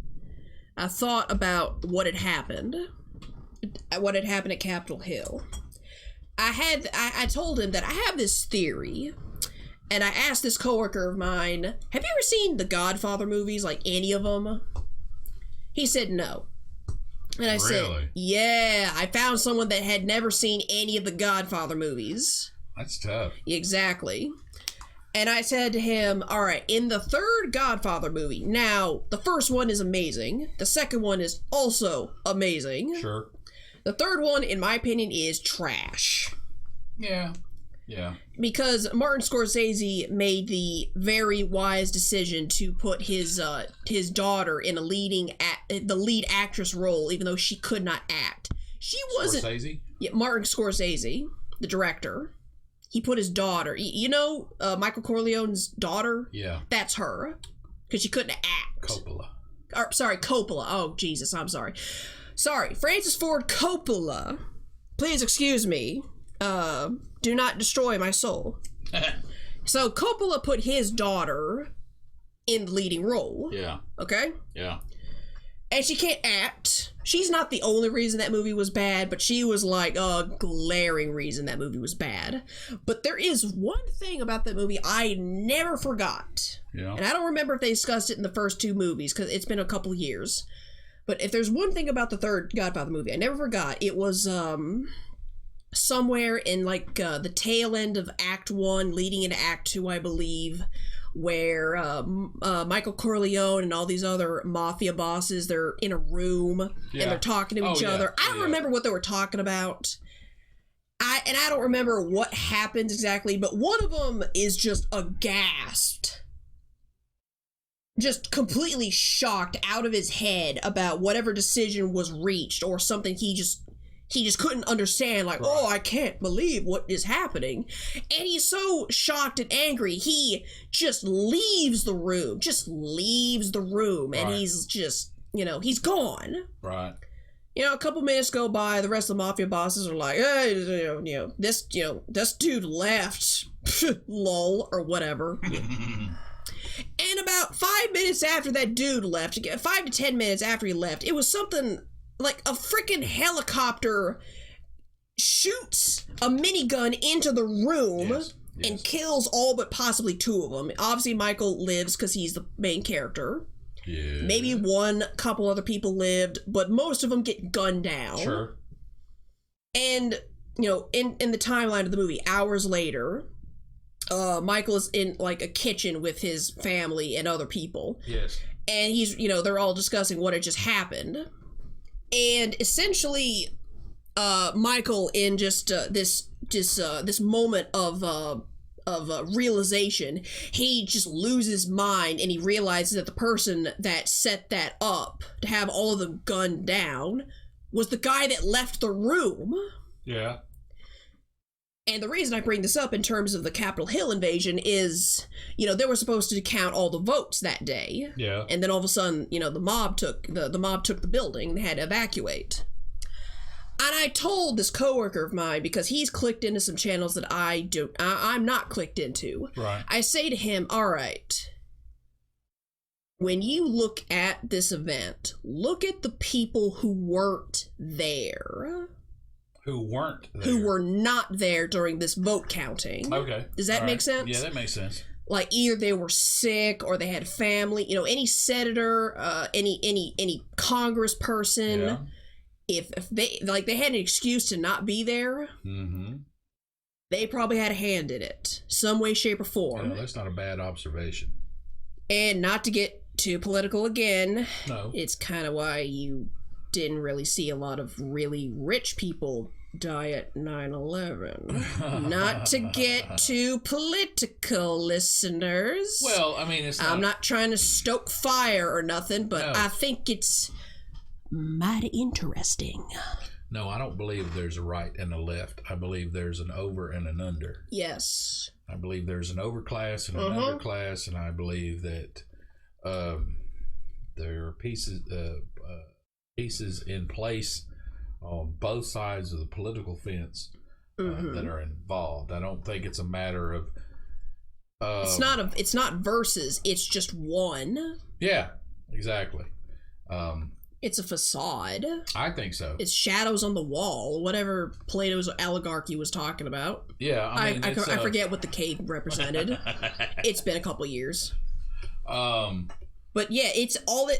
I thought about what had happened at Capitol Hill. I told him that I have this theory, and I asked this coworker of mine, have you ever seen the Godfather movies, like any of them? He said no. And I said, yeah, I found someone that had never seen any of the Godfather movies. That's tough. Exactly. And I said to him, all right, in the third Godfather movie, now, the first one is amazing. The second one is also amazing. Sure. The third one, in my opinion, is trash. Yeah. Because Martin Scorsese made the very wise decision to put his daughter in the lead actress role, even though she could not act. She wasn't... Scorsese? Yeah, Martin Scorsese, the director. He put his daughter, Michael Corleone's daughter? Yeah. That's her. Because she couldn't act. Coppola. Coppola. Oh, Jesus, I'm sorry. Sorry, Francis Ford Coppola. Please excuse me. Do not destroy my soul. So Coppola put his daughter in the leading role. Yeah. Okay? Yeah. And she can't act. She's not the only reason that movie was bad, but she was like a glaring reason that movie was bad. But there is one thing about that movie I never forgot. Yeah. And I don't remember if they discussed it in the first two movies, because it's been a couple years. But if there's one thing about the third Godfather movie I never forgot, it was somewhere in like the tail end of Act 1, leading into Act 2, I believe, where Michael Corleone and all these other mafia bosses, they're in a room and they're talking to each other. I don't remember what they were talking about. I don't remember what happens exactly, but one of them is just aghast. Just completely shocked out of his head about whatever decision was reached or something he just couldn't understand, like, oh, I can't believe what is happening. And he's so shocked and angry, he just leaves the room, and he's just, he's gone. Right. A couple minutes go by, the rest of the mafia bosses are like, hey, this dude left, lol, or whatever. And about 5 minutes after that dude left, 5 to 10 minutes after he left, it was something like a freaking helicopter shoots a minigun into the room and kills all but possibly two of them. Obviously, Michael lives because he's the main character. Yeah. Maybe one couple other people lived, but most of them get gunned down. Sure. And, in the timeline of the movie, hours later, Michael is in, like, a kitchen with his family and other people. Yes. And he's, they're all discussing what had just happened. And essentially, Michael, in just this moment of realization, he just loses mind, and he realizes that the person that set that up to have all of them gunned down was the guy that left the room. Yeah. And the reason I bring this up in terms of the Capitol Hill invasion is, they were supposed to count all the votes that day. Yeah. And then all of a sudden, the mob took the building and they had to evacuate. I told this coworker of mine, because he's clicked into some channels that I'm not clicked into. Right. I say to him, all right, when you look at this event, look at the people who weren't there. Who weren't there. Who were not there during this vote counting. Okay. Does that make sense? Yeah, that makes sense. Like, either they were sick or they had family. You know, any senator, any congressperson. Yeah. If they had an excuse to not be there, they probably had a hand in it, some way, shape, or form. Yeah, that's not a bad observation. And not to get too political again, no, it's kind of why you didn't really see a lot of really rich people die at 9/11. Not to get too political, listeners. Well, I mean, I'm not trying to stoke fire or nothing, but no. I think it's mighty interesting. No, I don't believe there's a right and a left. I believe there's an over and an under. Yes. I believe there's an overclass and an underclass, and I believe that there are pieces in place on both sides of the political fence that are involved. I don't think it's a matter of it's not versus, it's just one. Yeah, exactly. It's a facade. I think so. It's shadows on the wall, whatever Plato's oligarchy was talking about. Yeah, I mean, I forget what the cave represented. It's been a couple years. But yeah,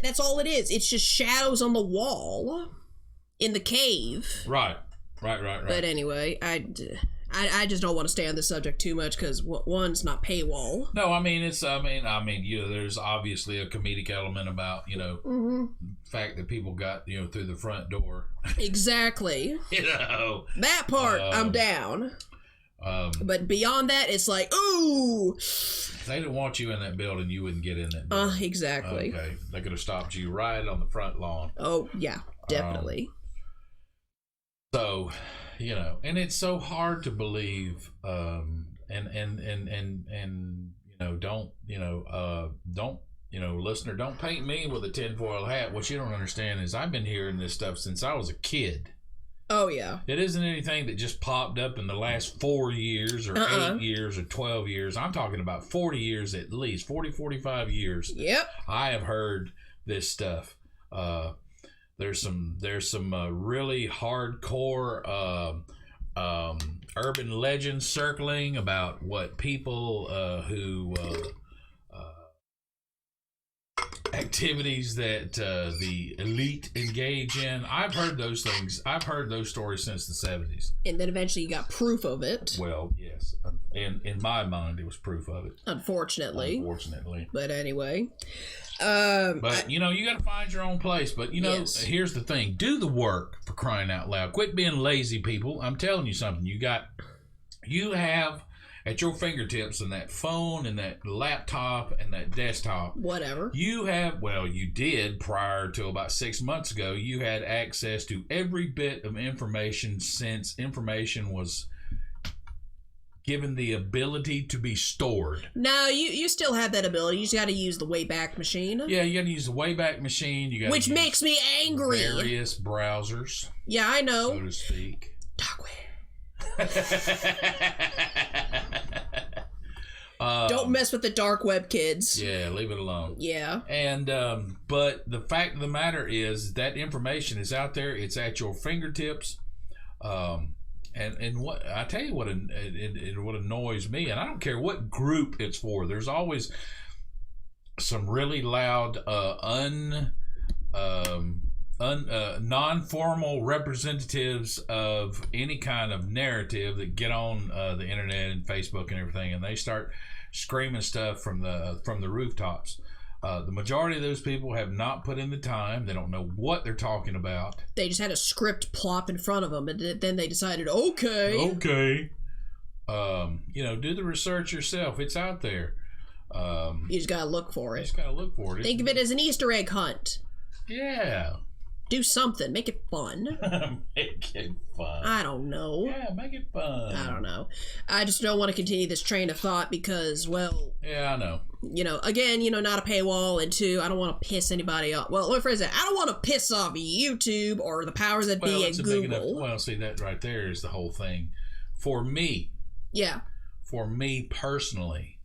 that's all it is. It's just shadows on the wall in the cave. Right. But anyway, I just don't want to stay on this subject too much because one's not paywall. No, I mean there's obviously a comedic element about the fact that people got through the front door. Exactly. That part I'm down. But beyond that, it's like, ooh. If they didn't want you in that building, you wouldn't get in that building. Exactly. Okay, they could have stopped you right on the front lawn. Oh yeah, definitely. So, and it's so hard to believe, don't listener, don't paint me with a tinfoil hat. What you don't understand is I've been hearing this stuff since I was a kid. Oh yeah. It isn't anything that just popped up in the last 4 years or 8 years or 12 years. I'm talking about 40 years at least, 40, 45 years. Yep. I have heard this stuff. There's some really hardcore urban legends circling about what people who activities that the elite engage in. I've heard those things. I've heard those stories since the 70s. And then eventually you got proof of it. Well, yes. In my mind, it was proof of it. Unfortunately. But anyway. But you got to find your own place. But yes. Here's the thing: do the work, for crying out loud. Quit being lazy, people. I'm telling you something. You have at your fingertips and that phone and that laptop and that desktop. Whatever. You did prior to about 6 months ago. You had access to every bit of information since information was given the ability to be stored. No, you still have that ability. You just got to use the Wayback Machine. Yeah, you got to use the Wayback Machine. Which makes me angry. Various browsers. Yeah, I know. So to speak. Dark web. Don't mess with the dark web, kids. Yeah, leave it alone. Yeah. And but the fact of the matter is that information is out there. It's at your fingertips. And what I tell you, what annoys me, and I don't care what group it's for. There's always some really loud, non-formal representatives of any kind of narrative that get on the internet and Facebook and everything, and they start screaming stuff from the rooftops. The majority of those people have not put in the time. They don't know what they're talking about. They just had a script plop in front of them, and then they decided, okay. Do the research yourself. It's out there. You just gotta look for it. Think of it as an Easter egg hunt. Yeah. Do something. Make it fun. Make it fun. I don't know. Yeah, make it fun. I don't know. I just don't want to continue this train of thought because, well... Yeah, I know. Again, not a paywall, and two, I don't want to piss anybody off. Well, let me phrase that. I don't want to piss off YouTube or the powers that be at Google. Well, see, that right there is the whole thing. For me... Yeah. For me personally,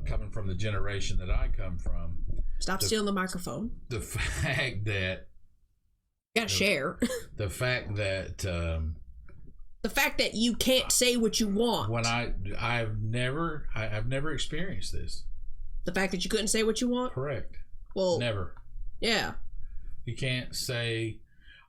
coming from the generation that I come from... Stop stealing the microphone. The fact that... You gotta share. The fact that... the fact that you can't say what you want. When I've never experienced this. The fact that you couldn't say what you want? Correct. Well... Never. Yeah. You can't say...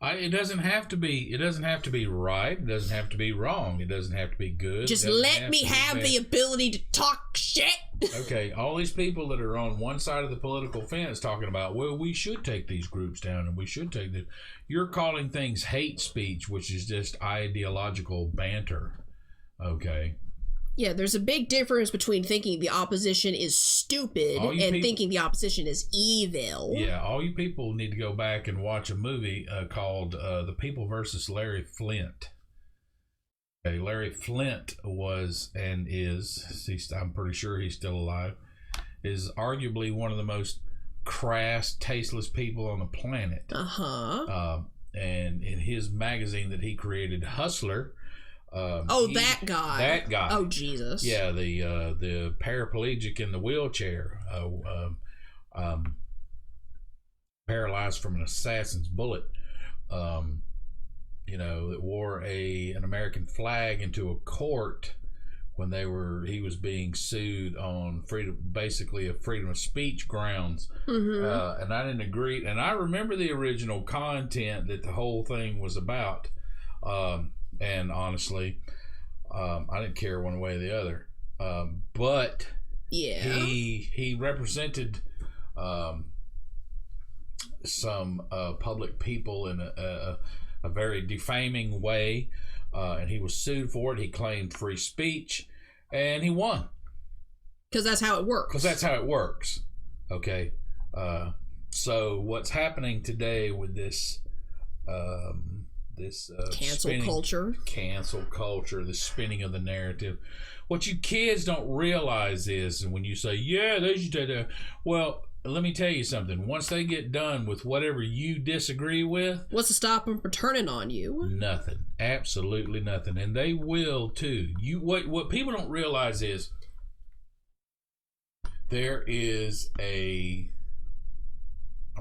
It doesn't have to be right. It doesn't have to be wrong. It doesn't have to be good. Just let me have the ability to talk shit. Okay, all these people that are on one side of the political fence talking about, well, we should take these groups down and we should take this. You're calling things hate speech, which is just ideological banter. Okay. Yeah, there's a big difference between thinking the opposition is stupid and thinking the opposition is evil. Yeah, all you people need to go back and watch a movie called The People versus Larry Flint. Okay, Larry Flint was and is, I'm pretty sure he's still alive, is arguably one of the most crass, tasteless people on the planet. And in his magazine that he created, Hustler... that guy. That guy. Oh, Jesus. Yeah, the paraplegic in the wheelchair, paralyzed from an assassin's bullet, that wore an American flag into a court when he was being sued on basically a freedom of speech grounds. And I didn't agree. And I remember the original content that the whole thing was about. And honestly, I didn't care one way or the other. But yeah, he represented some public people in a very defaming way, and he was sued for it. He claimed free speech, and he won. Because that's how it works. Okay. So what's happening today with this cancel culture, the spinning of the narrative. What you kids don't realize is when you say, yeah, they should take that. Well, let me tell you something. Once they get done with whatever you disagree with, what's to stop them from turning on you? Nothing. Absolutely nothing. And they will too. What people don't realize is there is I'm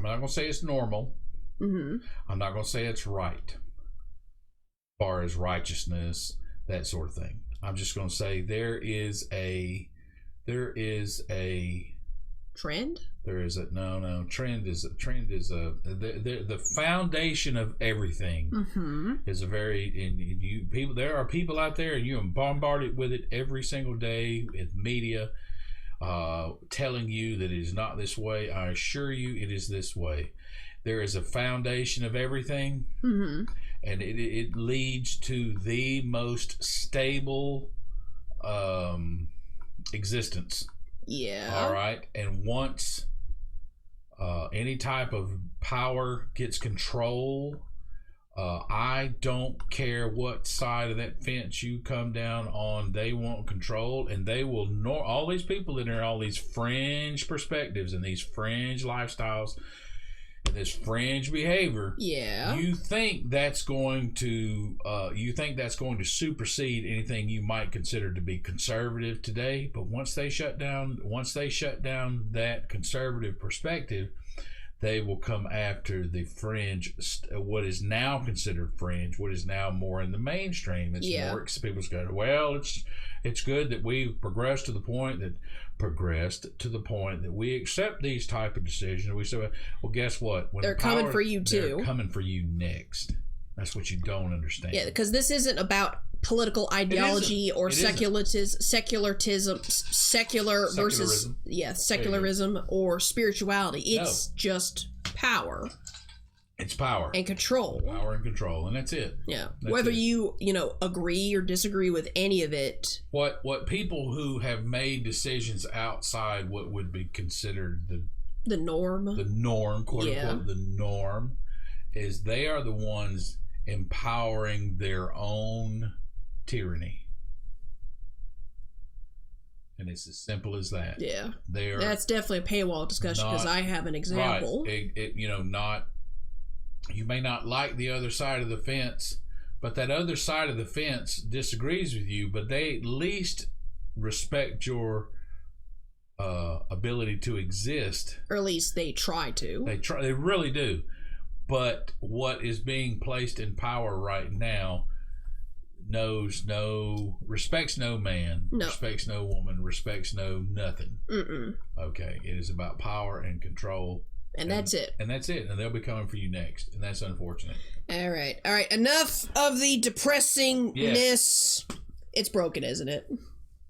not going to say it's normal. I'm not going to say it's right. Far as righteousness, that sort of thing. I'm just going to say there is a trend. Trend is the foundation of everything. Is a very people. There are people out there, and you're bombarded with it every single day with media, telling you that it is not this way. I assure you, it is this way. There is a foundation of everything, and it leads to the most stable existence. Yeah. All right. And once any type of power gets control, I don't care what side of that fence you come down on, they want control, and they will all these people that are all these fringe perspectives and these fringe lifestyles and this fringe behavior. Yeah. You think that's going to supersede anything you might consider to be conservative today, but once they shut down that conservative perspective, they will come after the fringe, what is now considered fringe, what is now more in the mainstream. It's more, people go, well, it's good that we've progressed to the point that we accept these type of decisions. We say, well, guess what? When they're coming for you too. They're coming for you next. That's what you don't understand. Yeah, because this isn't about political ideology or secularism or spirituality. It's just power. It's power and control. And that's it. Yeah. Whether you agree or disagree with any of it. What people who have made decisions outside what would be considered the norm, quote unquote, the norm, is they are the ones empowering their own tyranny. And it's as simple as that. Yeah. That's definitely a paywall discussion because I have an example. Right. You may not like the other side of the fence, but that other side of the fence disagrees with you, but they at least respect your ability to exist. Or at least they try to. They really do. But what is being placed in power right now respects no man, respects no woman, respects no nothing. Okay, it is about power and control, and that's it. And they'll be coming for you next, and that's unfortunate. All right, enough of the depressingness. Yes. It's broken, isn't it?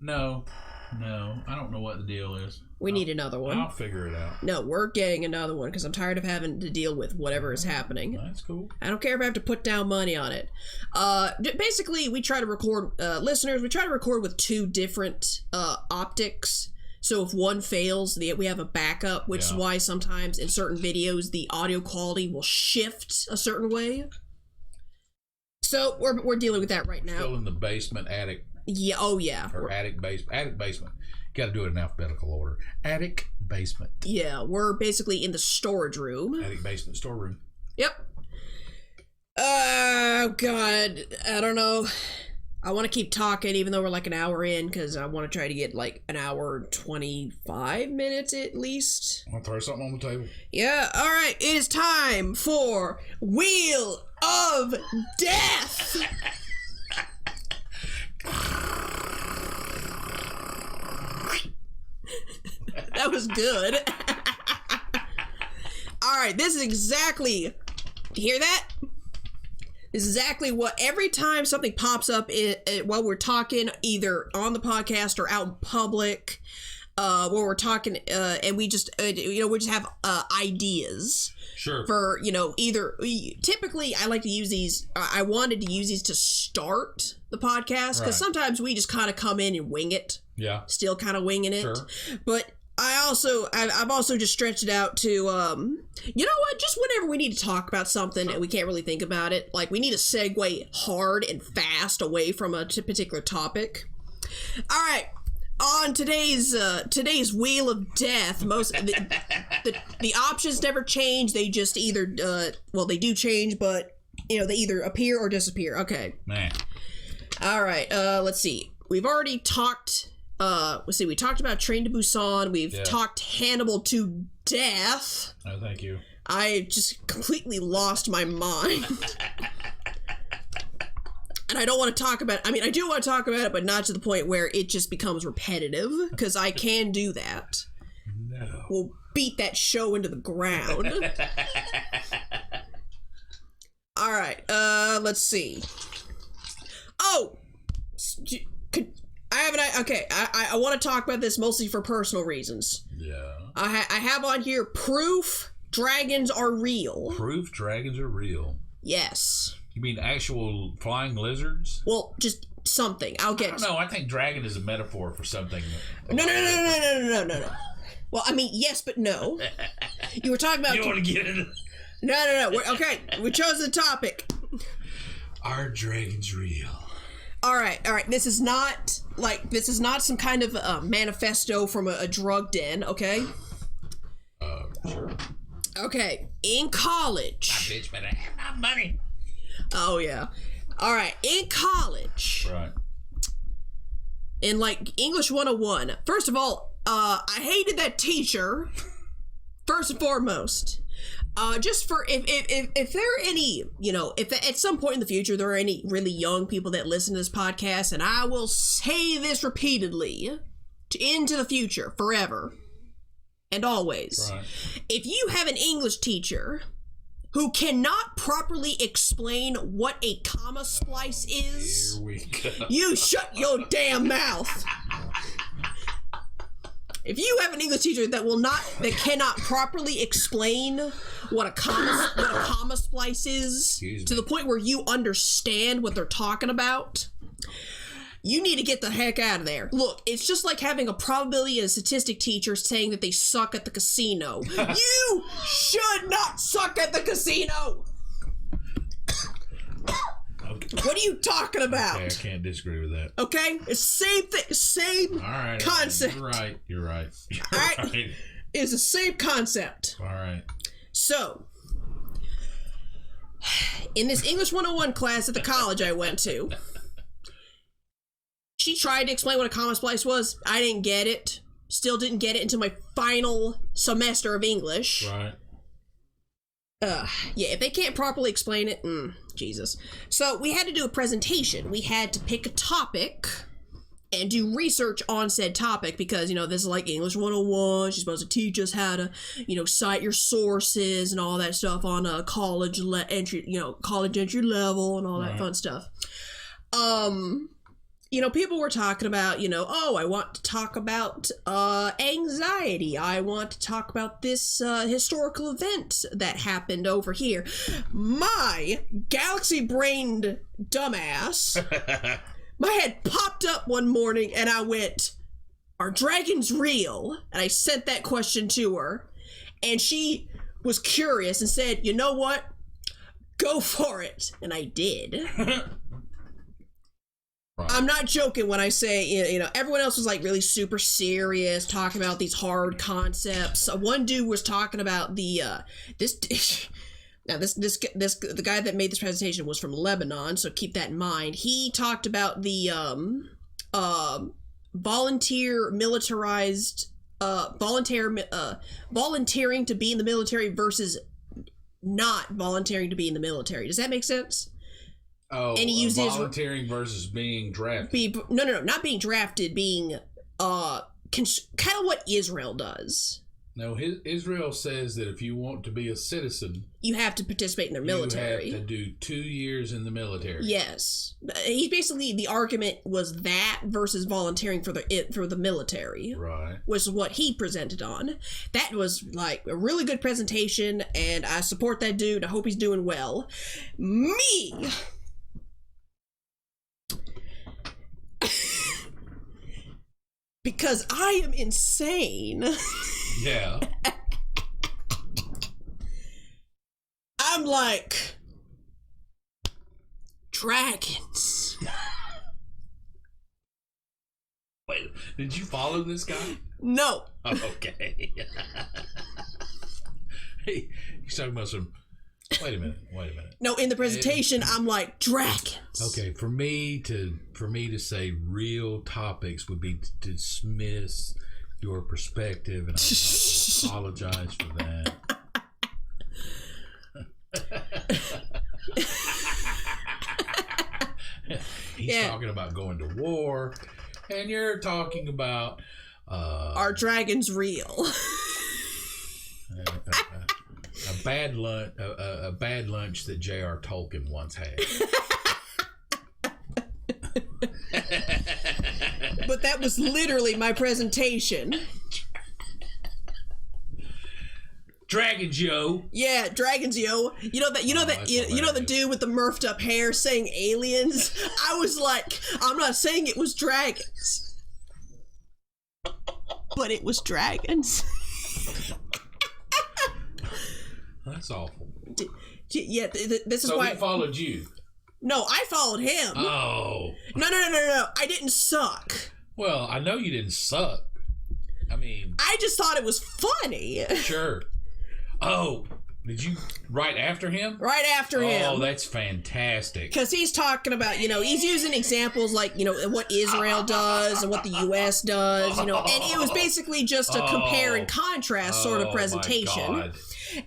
No, I don't know what the deal is. We need another one. I'll figure it out. No, we're getting another one because I'm tired of having to deal with whatever is happening. That's cool. I don't care if I have to put down money on it. Basically, we try to record, listeners, we try to record with two different optics. So if one fails, we have a backup, which is why sometimes in certain videos, the audio quality will shift a certain way. So we're dealing with that right now. Still in the basement attic. Yeah, oh yeah. Or attic basement. Got to do it in alphabetical order. Attic basement. Yeah, we're basically in the storage room. Attic basement storeroom. Yep. Oh God, I don't know. I want to keep talking even though we're like an hour in because I want to try to get like an hour 25 minutes at least. I want to throw something on the table. Yeah. All right. It is time for Wheel of Death. That was good. All right, this is exactly, you hear that? This is exactly what, every time something pops up while we're talking, either on the podcast or out in public, where we're talking, and we just, we just have ideas. Sure. For, either, typically I like to use these, I wanted to use these to start the podcast, because sometimes we just kind of come in and wing it. Yeah. Still kind of winging it. Sure. But I've also just stretched it out to, you know what, just whenever we need to talk about something and we can't really think about it, like we need to segue hard and fast away from a particular topic. All right. On today's Wheel of Death, the options never change. They just either they do change, but they either appear or disappear. Okay. Man. All right. Let's see. We've already talked. We talked about Train to Busan. We've talked Hannibal to death. Oh, thank you. I just completely lost my mind. And I don't want to talk about it. I mean, I do want to talk about it, but not to the point where it just becomes repetitive, because I can do that. No. We'll beat that show into the ground. All right, let's see. Oh! I want to talk about this mostly for personal reasons. Yeah. I have on here proof dragons are real. Proof dragons are real? Yes. You mean actual flying lizards? Well, just something. I don't know. I think dragon is a metaphor for something. No. Well, I mean, yes, but no. You were talking about... You want to get it? No. Okay, we chose the topic. Are dragons real? All right. This is not some kind of manifesto from a drug den, okay? Sure. Okay, in college... My bitch better have my money. Oh, yeah. All right, in college. Right. In, English 101. First of all, I hated that teacher, first and foremost. Just for, if there are any, if at some point in the future there are any really young people that listen to this podcast, and I will say this repeatedly, into the future, forever, and always. Right. If you have an English teacher who cannot properly explain what a comma splice is, here we go. You shut your damn mouth. If you have an English teacher that cannot properly explain what a comma splice is to the point where you understand what they're talking about, you need to get the heck out of there. Look, it's just like having a probability and statistic teacher saying that they suck at the casino. You should not suck at the casino. What are you talking about? Okay, I can't disagree with that. Okay? It's same thing, same All right, concept. You're right. You're right. All right? It's the same concept. All right. So, in this English 101 class at the college I went to, she tried to explain what a comma splice was. I didn't get it. Still didn't get it until my final semester of English. Right. Yeah, if they can't properly explain it, Jesus. So we had to do a presentation. We had to pick a topic and do research on said topic because, you know, this is like English 101. She's supposed to teach us how to, you know, cite your sources and all that stuff on a college entry level and all that fun stuff. You know, people were talking about, you know, oh, I want to talk about anxiety. I want to talk about this historical event that happened over here. My galaxy-brained dumbass, my head popped up one morning and I went, are dragons real? And I sent that question to her. And she was curious and said, you know what? Go for it. And I did. I'm not joking when I say, you know, everyone else was like really super serious, talking about these hard concepts. One dude was talking about the the guy that made this presentation was from Lebanon, so keep that in mind. He talked about the volunteering to be in the military versus not volunteering to be in the military. Does that make sense? Oh, and he used volunteering versus being drafted. No, not being drafted, being kind of what Israel does. No, Israel says that if you want to be a citizen, you have to participate in their military. You have to do 2 years in the military. Yes, he basically, the argument was that versus volunteering for the military. Right, was what he presented on. That was like a really good presentation, and I support that dude. I hope he's doing well. Me. Because I am insane. Yeah. I'm like, dragons. Wait, did you follow this guy? No. Oh, okay. Hey, he's talking about some... Wait a minute. No, in the presentation, I'm like, dragons. Okay, for me to say real topics would be to dismiss your perspective, and I apologize for that. He's talking about going to war, and you're talking about are dragons real? A bad lunch that J.R. Tolkien once had. But that was literally my presentation. Dragons, yo. Yeah, dragons, yo. You know the dude with the murphed up hair saying aliens? I was like, I'm not saying it was dragons. But it was dragons. That's awful. Yeah, this is so why he followed you. No, I followed him. Oh. No. I didn't suck. Well, I know you didn't suck. I mean, I just thought it was funny. Sure. Oh, did you right after him? Right after him. Oh, that's fantastic. Because he's talking about, he's using examples like, what Israel does and what the U.S. does, and it was basically just a compare and contrast sort of presentation. My God.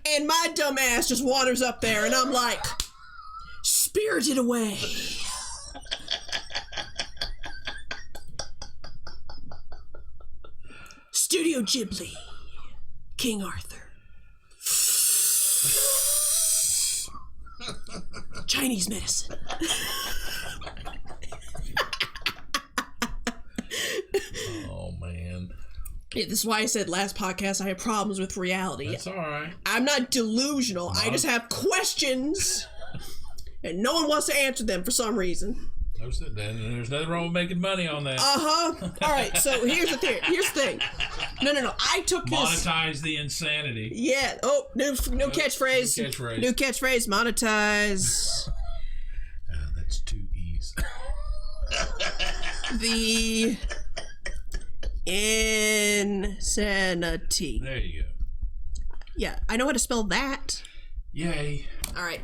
And my dumb ass just wanders up there, and I'm like, Spirited Away. Studio Ghibli. King Arthur. Chinese medicine. Oh, man. Yeah, this is why I said last podcast I have problems with reality. That's all right. I'm not delusional. I just have questions, and no one wants to answer them for some reason. There's nothing wrong with making money on that. Uh-huh. All right, so here's the thing. No. I took this... Monetize the insanity. Yeah. Oh, new catchphrase. New catchphrase. Monetize. That's too Please. The insanity. There you go. Yeah, I know how to spell that. Yay. All right.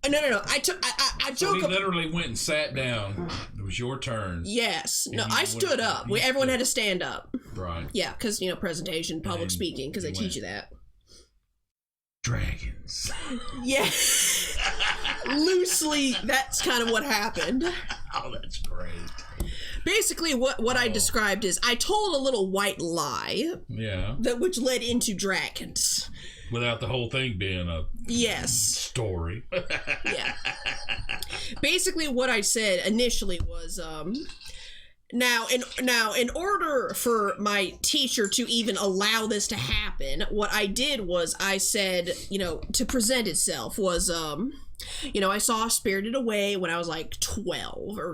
No. I So he joke. literally went and sat down. It was your turn. Yes. No, And I stood up. Everyone had to stand up. Right. Yeah, because, presentation, public speaking, because they teach you that. Dragons. Yeah. Loosely, that's kind of what happened. Oh, that's great. Basically, what I described is I told a little white lie. Yeah. Which led into dragons. Without the whole thing being a story. Yeah. Basically, what I said initially was, Now, in order for my teacher to even allow this to happen, what I did was I said, to present itself was, I saw Spirited Away when I was like 12 or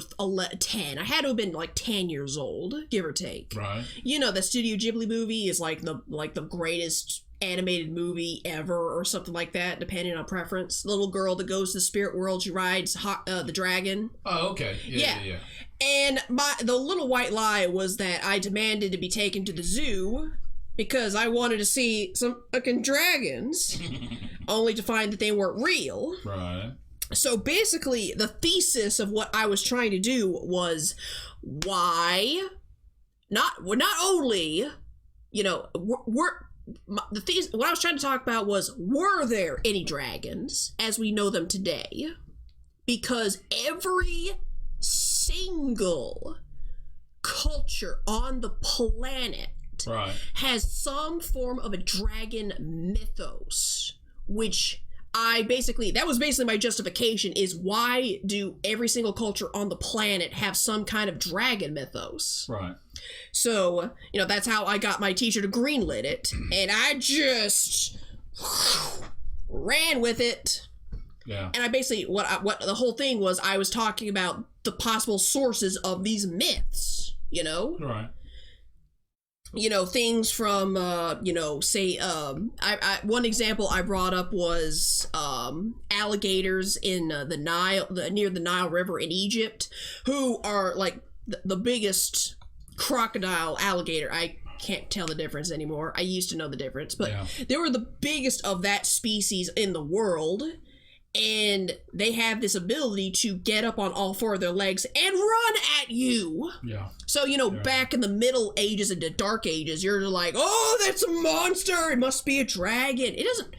10. I had to have been like 10 years old, give or take. Right. The Studio Ghibli movie is like the greatest animated movie ever or something like that, depending on preference. The little girl that goes to the spirit world, she rides the dragon. Oh, okay. Yeah. And the little white lie was that I demanded to be taken to the zoo because I wanted to see some fucking dragons, only to find that they weren't real. Right. So basically, the thesis of what I was trying to do was why not only, the thesis, what I was trying to talk about was, were there any dragons as we know them today? Because every single culture on the planet has some form of a dragon mythos, which that was basically my justification, is why do every single culture on the planet have some kind of dragon mythos? Right. So, that's how I got my teacher to greenlit it, and I just ran with it. Yeah. And I basically, what the whole thing was, I was talking about the possible sources of these myths, Right. Things from, say, one example I brought up was alligators in the Nile, near the Nile River in Egypt, who are like the biggest crocodile alligator. I can't tell the difference anymore. I used to know the difference, but they were the biggest of that species in the world. And they have this ability to get up on all four of their legs and run at you. Yeah. So, back in the Middle Ages and the Dark Ages, you're like, oh, that's a monster. It must be a dragon. It doesn't.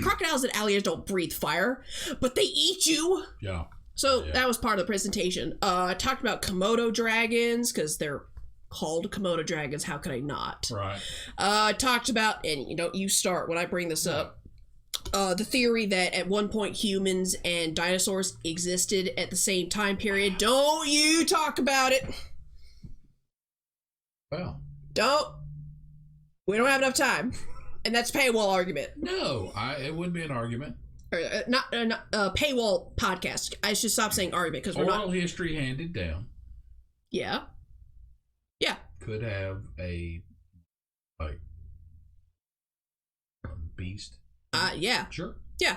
Crocodiles and alligators don't breathe fire, but they eat you. Yeah. So that was part of the presentation. I talked about Komodo dragons because they're called Komodo dragons. How could I not? Right. I talked about, and you start when I bring this up. The theory that at one point humans and dinosaurs existed at the same time period. Don't you talk about it. Well. We don't have enough time. And that's a paywall argument. No, it wouldn't be an argument. Not paywall podcast. I should stop saying argument because we're not. Oral history handed down. Yeah. Yeah. Could have a beast. Yeah. Sure. Yeah.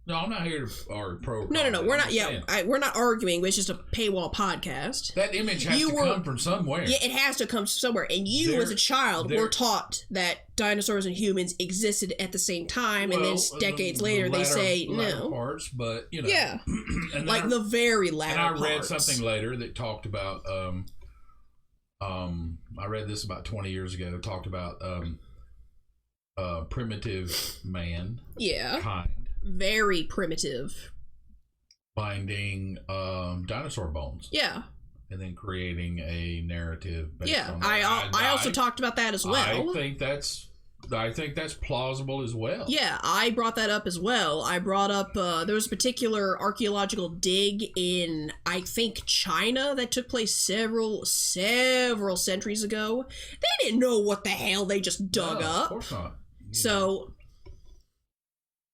No, I'm not here to argue pro. No. We're not. Yeah, we're not arguing. It's just a paywall podcast. That image has to come from somewhere. Yeah, it has to come somewhere. And as a child, were taught that dinosaurs and humans existed at the same time, and then decades later, they say no. Parts, but yeah, and like the very latter. And I read something later that talked about. I read this about 20 years ago. Talked about primitive man. Yeah. Kind. Very primitive. Finding dinosaur bones. Yeah. And then creating a narrative based on that. I also talked about that as well. I think that's plausible as well. Yeah, I brought that up as well. I brought up there was a particular archaeological dig in, I think, China that took place several centuries ago. They didn't know what the hell they just dug up. Of course not. So,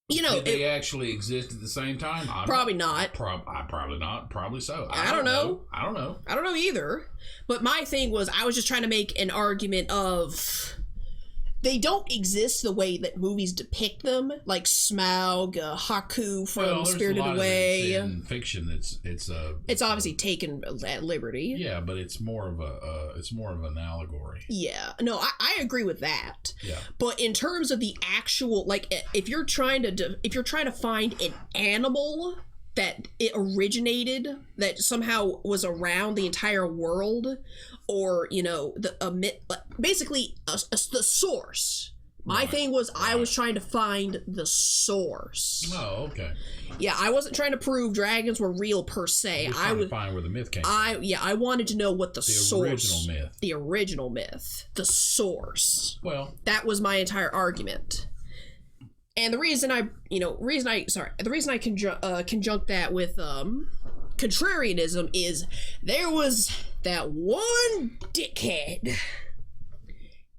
did they actually exist at the same time? Probably not. Probably not. Probably so. I don't know. I don't know. I don't know either. But my thing was, I was just trying to make an argument of, they don't exist the way that movies depict them, like Smaug, Haku from Spirited Away. In fiction, it's obviously taken at liberty. Yeah, but it's more of an allegory. Yeah, no, I agree with that. Yeah, but in terms of the actual, like, if you're trying to find an animal that it originated, that somehow was around the entire world, or basically the source. My thing was I was trying to find the source. Oh, okay. Yeah, I wasn't trying to prove dragons were real per se. I was trying to find where the myth came from. I wanted to know what the source. The original myth. The source. Well, that was my entire argument. And the reason I conjunct that with contrarianism is there was that one dickhead.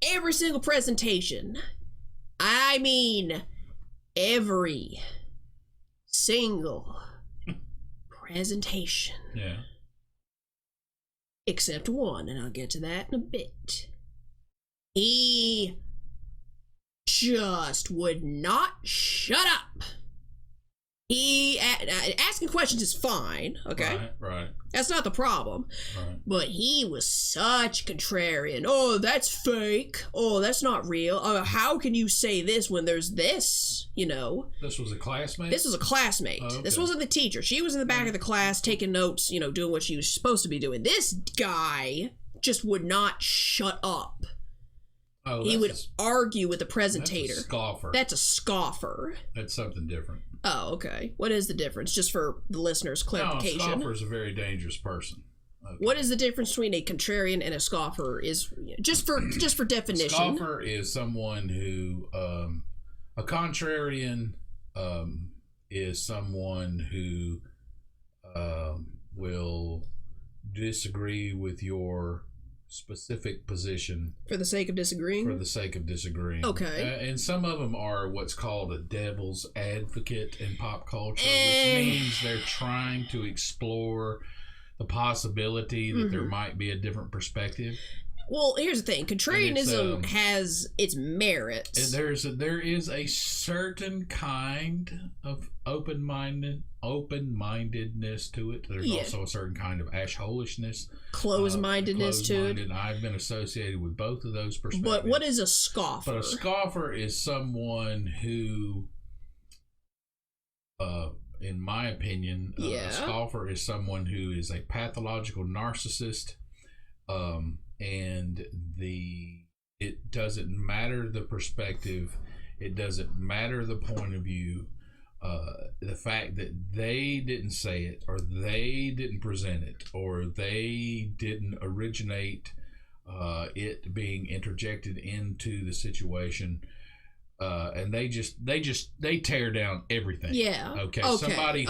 Every single presentation, I mean, every single presentation. Yeah. Except one, and I'll get to that in a bit. He just would not shut up. He asking questions is fine, okay? Right. That's not the problem. Right. But he was such a contrarian. Oh, that's fake. Oh, that's not real. How can you say this when there's this? This was a classmate? This was a classmate. Oh, okay. This wasn't the teacher. She was in the back of the class taking notes, doing what she was supposed to be doing. This guy just would not shut up. Oh, he would argue with the presentator. That's a scoffer. That's a scoffer. That's something different. Oh, okay. What is the difference? Just for the listeners' clarification. No, a scoffer is a very dangerous person. Okay. What is the difference between a contrarian and a scoffer? Is just for definition. A scoffer is someone who a contrarian is someone who will disagree with your specific position for the sake of disagreeing. Okay. And some of them are what's called a devil's advocate in pop culture, which means they're trying to explore the possibility that there might be a different perspective. Well, here's the thing: contrarianism has its merits. There is a certain kind of open-mindedness to it. There's also a certain kind of assholishness, closed-mindedness to it. I've been associated with both of those perspectives. But what is a scoffer? But a scoffer is someone who, in my opinion, a scoffer is someone who is a pathological narcissist. And it doesn't matter the perspective, it doesn't matter the point of view, the fact that they didn't say it, or they didn't present it, or they didn't originate it being interjected into the situation. And they tear down everything. Yeah. Okay. Somebody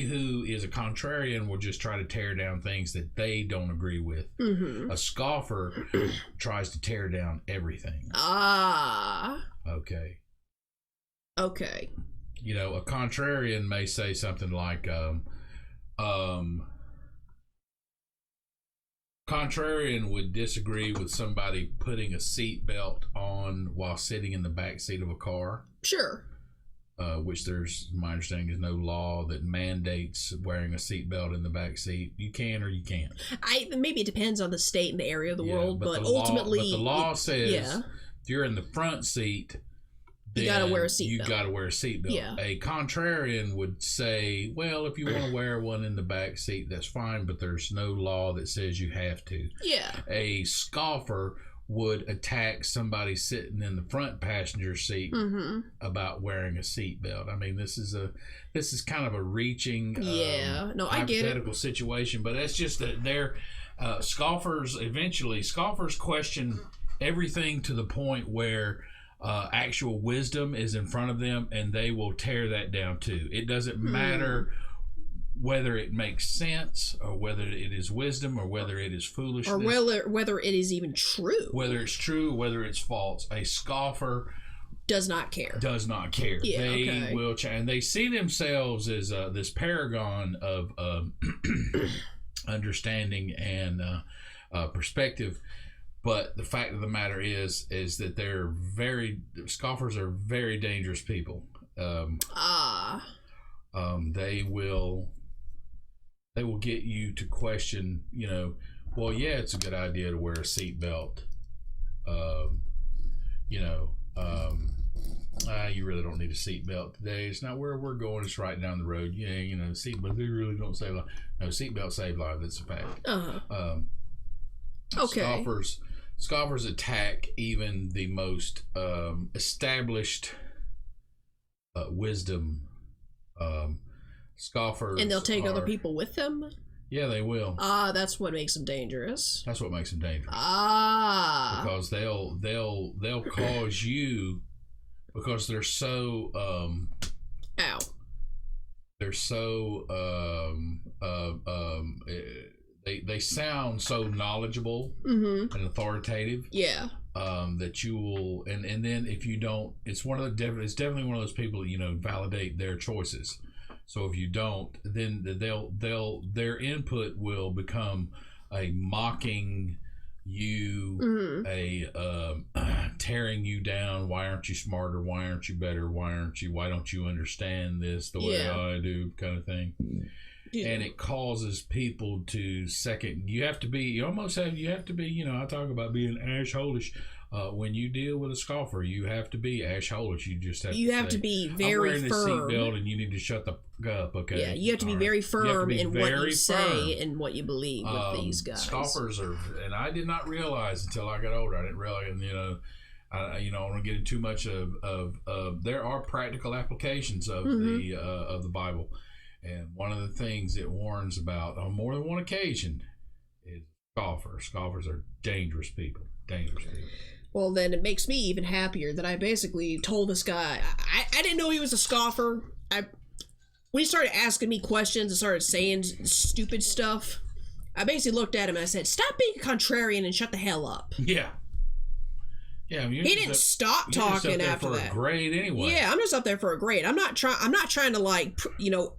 who is a contrarian will just try to tear down things that they don't agree with. Mm-hmm. A scoffer tries to tear down everything. Okay. Okay. A contrarian may say something like, contrarian would disagree with somebody putting a seatbelt on while sitting in the back seat of a car. Sure. Which my understanding is no law that mandates wearing a seatbelt in the back seat. You can or you can't. Maybe it depends on the state and the area of the world, but ultimately, the law says if you're in the front seat, you gotta wear a seatbelt. Yeah. A contrarian would say, well, if you want to wear one in the back seat, that's fine, but there's no law that says you have to. Yeah. A scoffer would attack somebody sitting in the front passenger seat about wearing a seatbelt. I mean, this is kind of a reaching hypothetical situation, but that's just that they're scoffers question everything to the point where actual wisdom is in front of them, and they will tear that down too. It doesn't matter whether it makes sense, or whether it is wisdom, or whether it is foolishness, or whether it is even true. Whether it's true, whether it's false. A scoffer does not care. Yeah, they will change. And they see themselves as this paragon of understanding and perspective. But the fact of the matter is that scoffers are very dangerous people. They will get you to question, well, yeah, it's a good idea to wear a seatbelt. You really don't need a seatbelt today. It's not where we're going. It's right down the road. Yeah, seatbelt, they really don't save life. No, seatbelt save life. That's a fact. Okay. Scoffers attack even the most established wisdom. Scoffers, and they'll take other people with them. Yeah, they will. That's what makes them dangerous. That's what makes them dangerous. Because they'll cause you, because they're so they're so they sound so knowledgeable and authoritative. Yeah. That you will, and then if you don't, it's definitely one of those people that validate their choices. So if you don't, then their input will become a mocking you, a tearing you down. Why aren't you smarter? Why aren't you better? Why don't you understand this the way I do, kind of thing. Yeah. And it causes people to second. You have to be. I talk about being ash-holish. When you deal with a scoffer, you have to be ash-holish. You just have. You have to be very firm. I'm wearing a seatbelt, and you need to shut the up. Okay. Yeah, you have to be very firm in what you say and what you believe with these guys. Scoffers are, and I did not realize until I got older. I didn't realize, I don't want to get into too much of there are practical applications of the Bible. And one of the things it warns about on more than one occasion is scoffers. Scoffers are dangerous people. Dangerous people. Well, then it makes me even happier that I basically told this guy, I didn't know he was a scoffer. When he started asking me questions and started saying stupid stuff, I basically looked at him and I said, stop being a contrarian and shut the hell up. Yeah. Yeah, he didn't stop talking after that. A grade anyway. Yeah, I'm just up there for a grade. I'm not trying to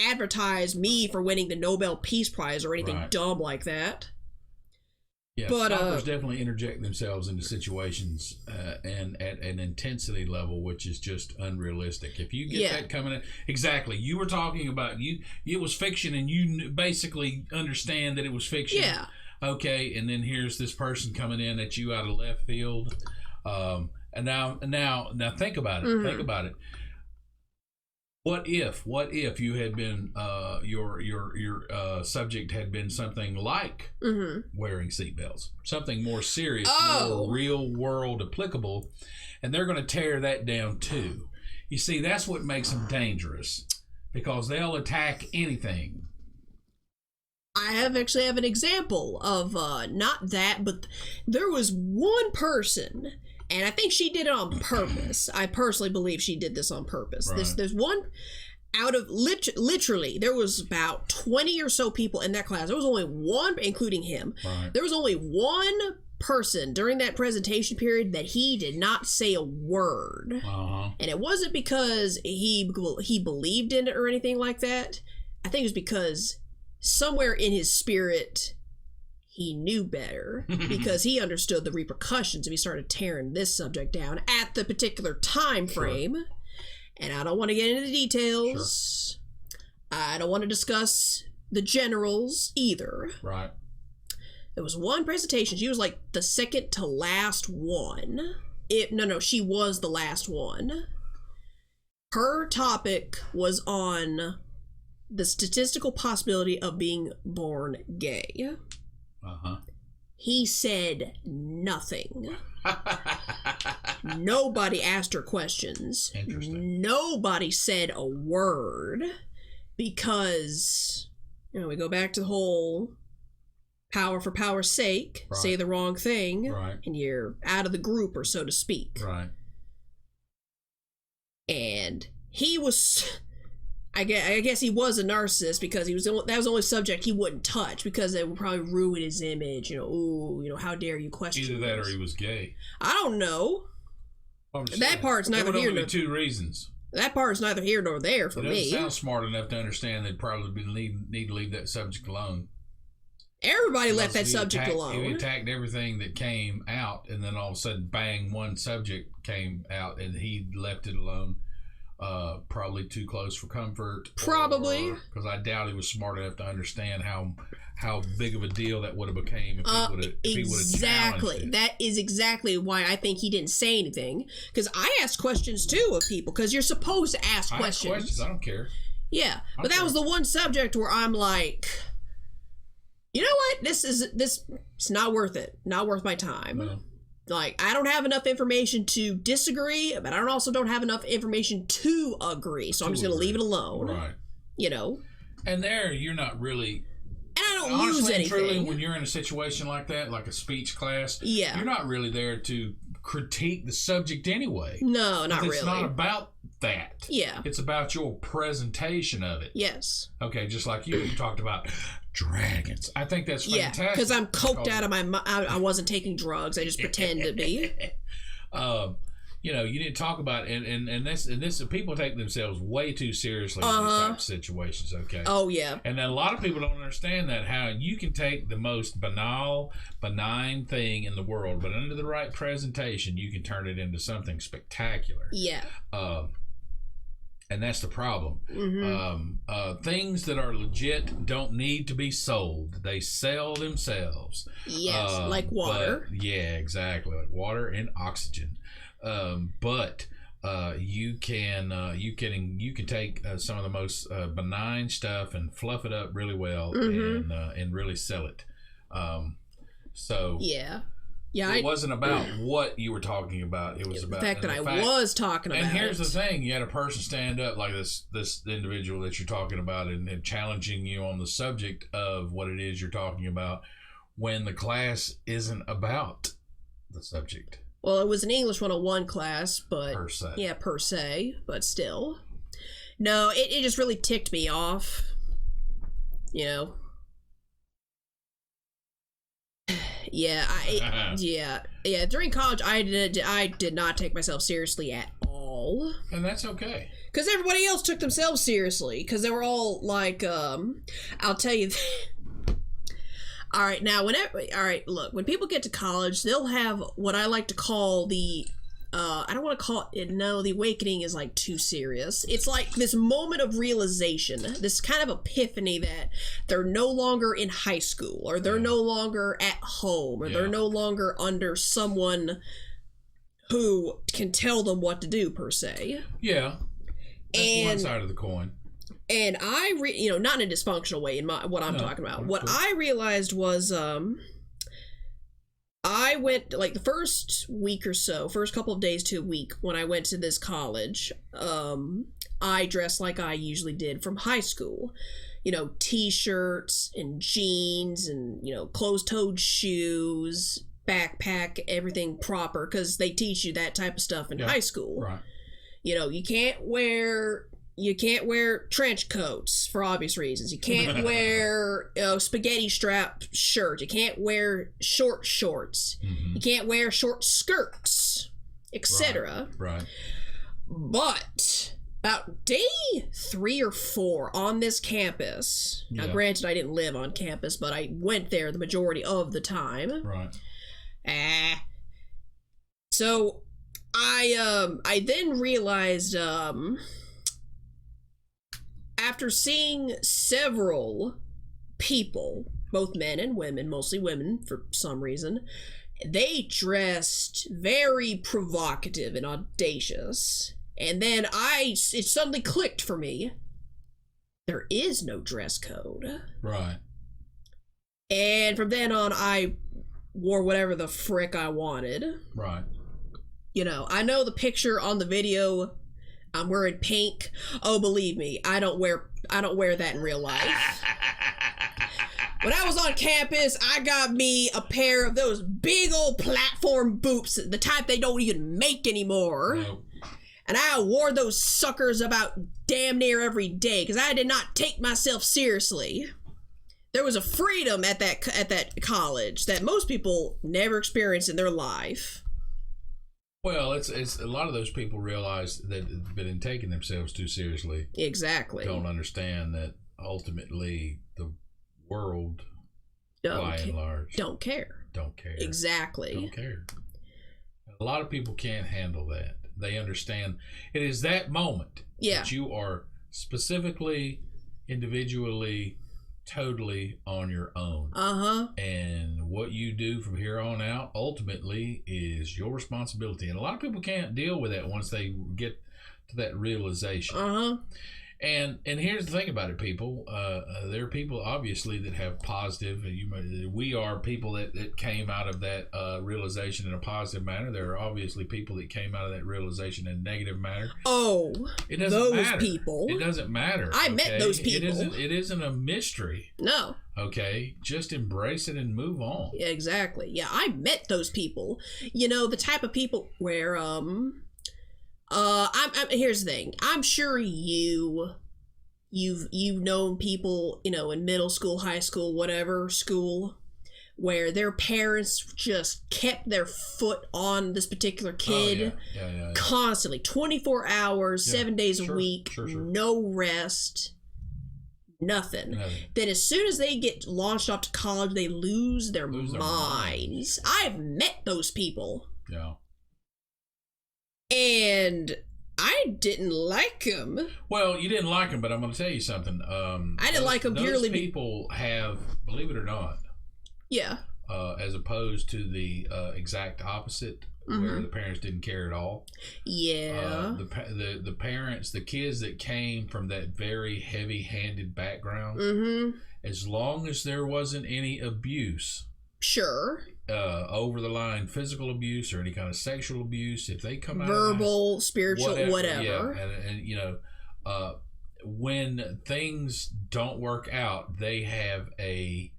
advertise me for winning the Nobel Peace Prize or anything dumb like that. Yeah, but scoffers definitely interject themselves into situations and at an intensity level which is just unrealistic. If you get that coming in, exactly, you were talking about it was fiction and you basically understand that it was fiction. Yeah. Okay, and then here's this person coming in at you out of left field, and now think about it. Think about it. What if you had been your subject had been something like wearing seatbelts, something more serious, more real world applicable, and they're going to tear that down too. You see, that's what makes them dangerous, because they'll attack anything. I actually have an example of not that, but there was one person. And I think she did it on purpose. I personally believe she did this on purpose. Right. There's one out of literally, there was about 20 or so people in that class. There was only one, including him. Right. There was only one person during that presentation period that he did not say a word. And it wasn't because he believed in it or anything like that. I think it was because somewhere in his spirit, he knew better, because he understood the repercussions if he started tearing this subject down at the particular time frame. Sure. And I don't want to get into the details. Sure. I don't want to discuss the generals either. Right. There was one presentation. She was like the second to last one. She was the last one. Her topic was on the statistical possibility of being born gay. He said nothing. Nobody asked her questions. Interesting. Nobody said a word, because we go back to the whole power for power's sake. Right. Say the wrong thing, and you're out of the group, or so to speak. Right. And he was, I guess he was a narcissist, because that was the only subject he wouldn't touch, because it would probably ruin his image. How dare you question Either that or he was gay. I don't know. That part's neither here nor there. Two reasons. That part's neither here nor there for me. He doesn't sound smart enough to understand they'd probably need to leave that subject alone. Everybody left that He subject He alone. attacked everything that came out, and then all of a sudden, bang! One subject came out, and he left it alone. Probably too close for comfort. Probably, because I doubt he was smart enough to understand how big of a deal that would have became if he would have exactly. challenged it. That is exactly why I think he didn't say anything. Because I asked questions too of people. Because you're supposed to ask questions. I don't care. Yeah, but that was the one subject where I'm like, you know what? This it's not worth it. Not worth my time. No. Like, I don't have enough information to disagree, but I also don't have enough information to agree. So I'm just going to leave it alone. Right. You know? And there, you're not really... And I don't honestly, lose anything. Truly, when you're in a situation like that, like a speech class, yeah, you're not really there to critique the subject anyway. No, not really. It's not about that. Yeah. It's about your presentation of it. Yes. Okay, just like you talked about dragons. I think that's fantastic. Yeah, because I'm coked out of my mind. I wasn't taking drugs. I just pretend to be. You know, you didn't talk about it, and this people take themselves way too seriously in these type of situations. Okay. Oh yeah. And then a lot of people don't understand that how you can take the most benign thing in the world, but under the right presentation, you can turn it into something spectacular. Yeah. And that's the problem. Mm-hmm. Things that are legit don't need to be sold. They sell themselves. Yes, like water. Yeah, exactly. Like water and oxygen. But you can take some of the most benign stuff and fluff it up really well and really sell it. So yeah. It wasn't about what you were talking about. It was about the fact that I was talking about. And here's the thing: you had a person stand up like this individual that you're talking about, and challenging you on the subject of what it is you're talking about, when the class isn't about the subject. Well, it was an English 101 class, but per se. Yeah, per se, but still, no, it just really ticked me off. You know. Yeah, during college, I did not take myself seriously at all. And that's okay. Because everybody else took themselves seriously. Because they were all like, I'll tell you. All right, now, look, when people get to college, they'll have what I like to call the, I don't want to call it, no, the awakening is like too serious. It's like this moment of realization, this kind of epiphany that they're no longer in high school, or they're no longer at home, or they're no longer under someone who can tell them what to do, per se. Yeah. That's one side of the coin. And not in a dysfunctional way in what I'm talking about. What I realized was, I went, like, the first week or so, first couple of days to a week, when I went to this college, I dressed like I usually did from high school. You know, t-shirts and jeans and, closed-toed shoes, backpack, everything proper, because they teach you that type of stuff in high school. Right. You can't wear trench coats for obvious reasons. You can't wear spaghetti strap shirts. You can't wear short shorts. Mm-hmm. You can't wear short skirts, etc. Right. But about day 3 or 4 on this campus. Now, granted, I didn't live on campus, but I went there the majority of the time. Right. So I then realized, after seeing several people, both men and women, mostly women for some reason, they dressed very provocative and audacious. And then it suddenly clicked for me. There is no dress code. Right. And from then on, I wore whatever the frick I wanted. Right. I know the picture on the video, I'm wearing pink. Oh, believe me, I don't wear that in real life. When I was on campus, I got me a pair of those big old platform boots, the type they don't even make anymore. Nope. And I wore those suckers about damn near every day because I did not take myself seriously. There was a freedom at that college that most people never experience in their life. Well, it's a lot of those people realize that they've been taking themselves too seriously. Exactly. Don't understand that ultimately the world by and large, don't care. Don't care. Exactly. Don't care. A lot of people can't handle that. They understand it is that moment that you are specifically, individually, totally on your own. And what you do from here on out ultimately is your responsibility. And a lot of people can't deal with that once they get to that realization. And here's the thing about it, people. There are people obviously that have positive. We are people that came out of that realization in a positive manner. There are obviously people that came out of that realization in a negative manner. Oh, it doesn't those matter. people. It doesn't matter. I met those people. It isn't a mystery. No. Okay, just embrace it and move on. Exactly. Yeah, I met those people. You know, the type of people where here's the thing. I'm sure you've known people, you know, in middle school, high school, whatever school, where their parents just kept their foot on this particular kid constantly, 24 hours, 7 days a week, no rest, nothing. Then as soon as they get launched off to college, they lose their minds. I've met those people. Yeah. And I didn't like him. Well, you didn't like him, but I'm going to tell you something. I didn't like him purely. Those people have, believe it or not, as opposed to the exact opposite, where the parents didn't care at all. Yeah. The parents, the kids that came from that very heavy-handed background, as long as there wasn't any abuse. Sure. Over the line physical abuse or any kind of sexual abuse, if they come out verbal, spiritual, whatever. And you know, when things don't work out, they have a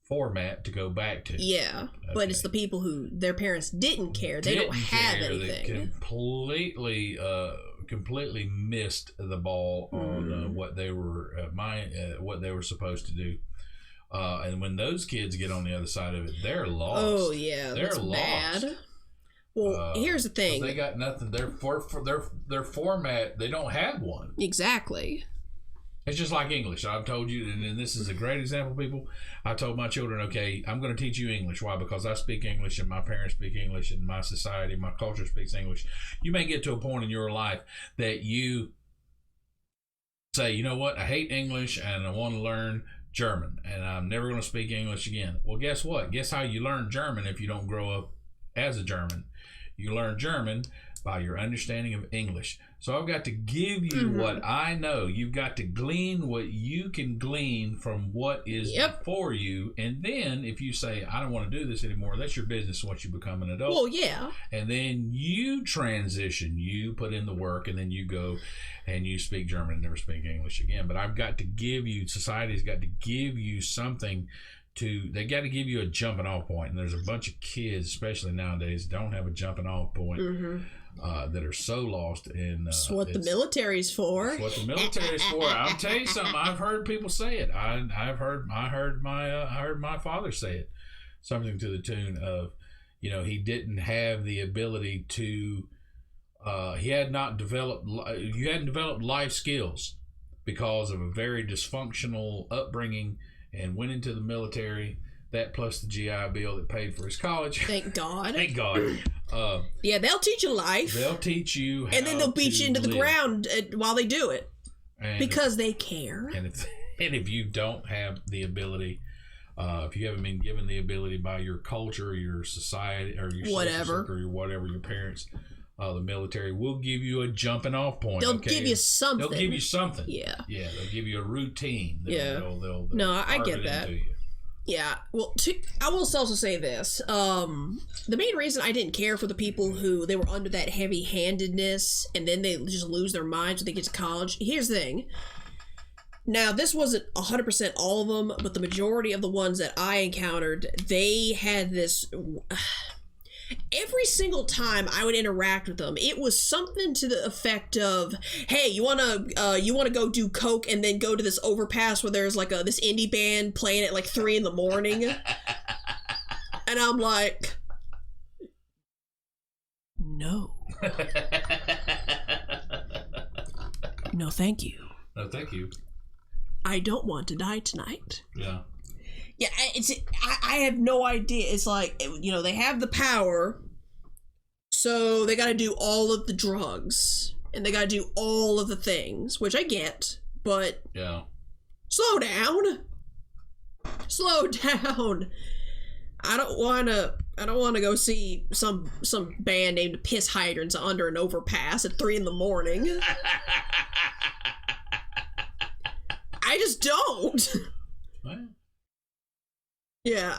format to go back to. Yeah, okay. But it's the people who their parents didn't care. They don't have anything. They completely missed the ball on what they were what they were supposed to do. And when those kids get on the other side of it, they're lost. Oh yeah, they're lost. Bad. Well, here's the thing: they got nothing. Their format, they don't have one. Exactly. It's just like English. I've told you, and this is a great example, people. I told my children, okay, I'm going to teach you English. Why? Because I speak English, and my parents speak English, and my society, my culture speaks English. You may get to a point in your life that you say, you know what? I hate English, and I want to learn German, and I'm never going to speak English again. Well, guess what? Guess how you learn German if you don't grow up as a German? You learn German by your understanding of English. So I've got to give you what I know. You've got to glean what you can glean from what is before you. And then if you say, I don't want to do this anymore, that's your business once you become an adult. Well, yeah. And then you transition, you put in the work, and then you go and you speak German and never speak English again. But I've got to give you, society's got to give you something they got to give you a jumping off point. And there's a bunch of kids, especially nowadays, don't have a jumping off point. That are so lost in. That's what the military's for. That's what the military's for. I'll tell you something. I've heard people say it. I heard my father say it. Something to the tune of, you know, he didn't have the ability to. You hadn't developed life skills because of a very dysfunctional upbringing, and went into the military. That plus the GI Bill that paid for his college. Thank God. Thank God. Yeah, they'll teach you life. They'll teach you how and then they'll beat you into the ground while they do it. Because they care. And if you don't have the ability, if you haven't been given the ability by your culture, or your society, or your whatever, or your parents, the military will give you a jumping off point. They'll give you something. They'll give you something. Yeah. Yeah, they'll give you a routine. They'll I get that. Yeah, well, I will also say this. The main reason I didn't care for the people who they were under that heavy-handedness and then they just lose their minds when they get to college. Here's the thing. Now, this wasn't 100% all of them, but the majority of the ones that I encountered, they had this... Every single time I would interact with them, it was something to the effect of, "Hey, you wanna go do coke and then go to this overpass where there's like this indie band playing at like 3 a.m. And I'm like, no, no, thank you. No, thank you. I don't want to die tonight. Yeah. Yeah, I have no idea. It's like, you know, they have the power, so they got to do all of the drugs and they got to do all of the things, which I get, but yeah, slow down. Slow down. I don't want to go see some band named Piss Hydrants under an overpass at 3 a.m. I just don't. What? Yeah.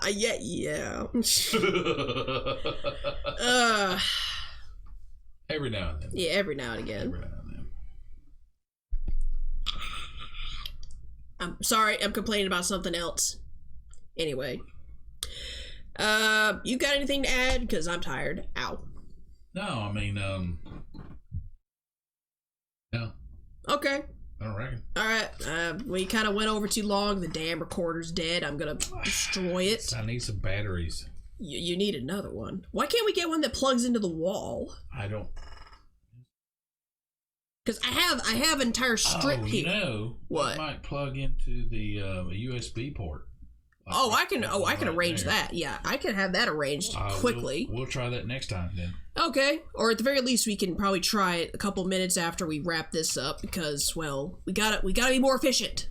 Every now and then. Yeah, every now and again. Every now and then. I'm sorry, I'm complaining about something else. Anyway. You got anything to add? Because I'm tired. Ow. No, I mean, no. Okay. I don't reckon. Alright, we kind of went over too long. The damn recorder's dead. I'm gonna destroy it. I need some batteries. You need another one. Why can't we get one that plugs into the wall? I don't. Because I have an entire strip here. No. What? It might plug into the USB port. I can arrange that. Yeah, I can have that arranged quickly. We'll try that next time then. Okay, or at the very least, we can probably try it a couple minutes after we wrap this up because, well, we gotta be more efficient.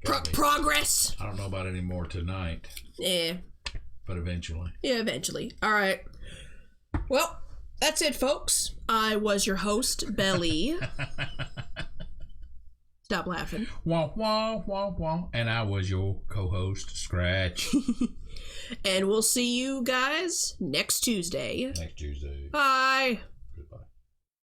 Progress. I don't know about any more tonight. Yeah. But eventually. Yeah, eventually. All right. Well, that's it, folks. I was your host, Bel-E. Stop laughing. Wah, wah, wah, wah. And I was your co-host, Scratch. And we'll see you guys next Tuesday. Next Tuesday. Bye. Goodbye.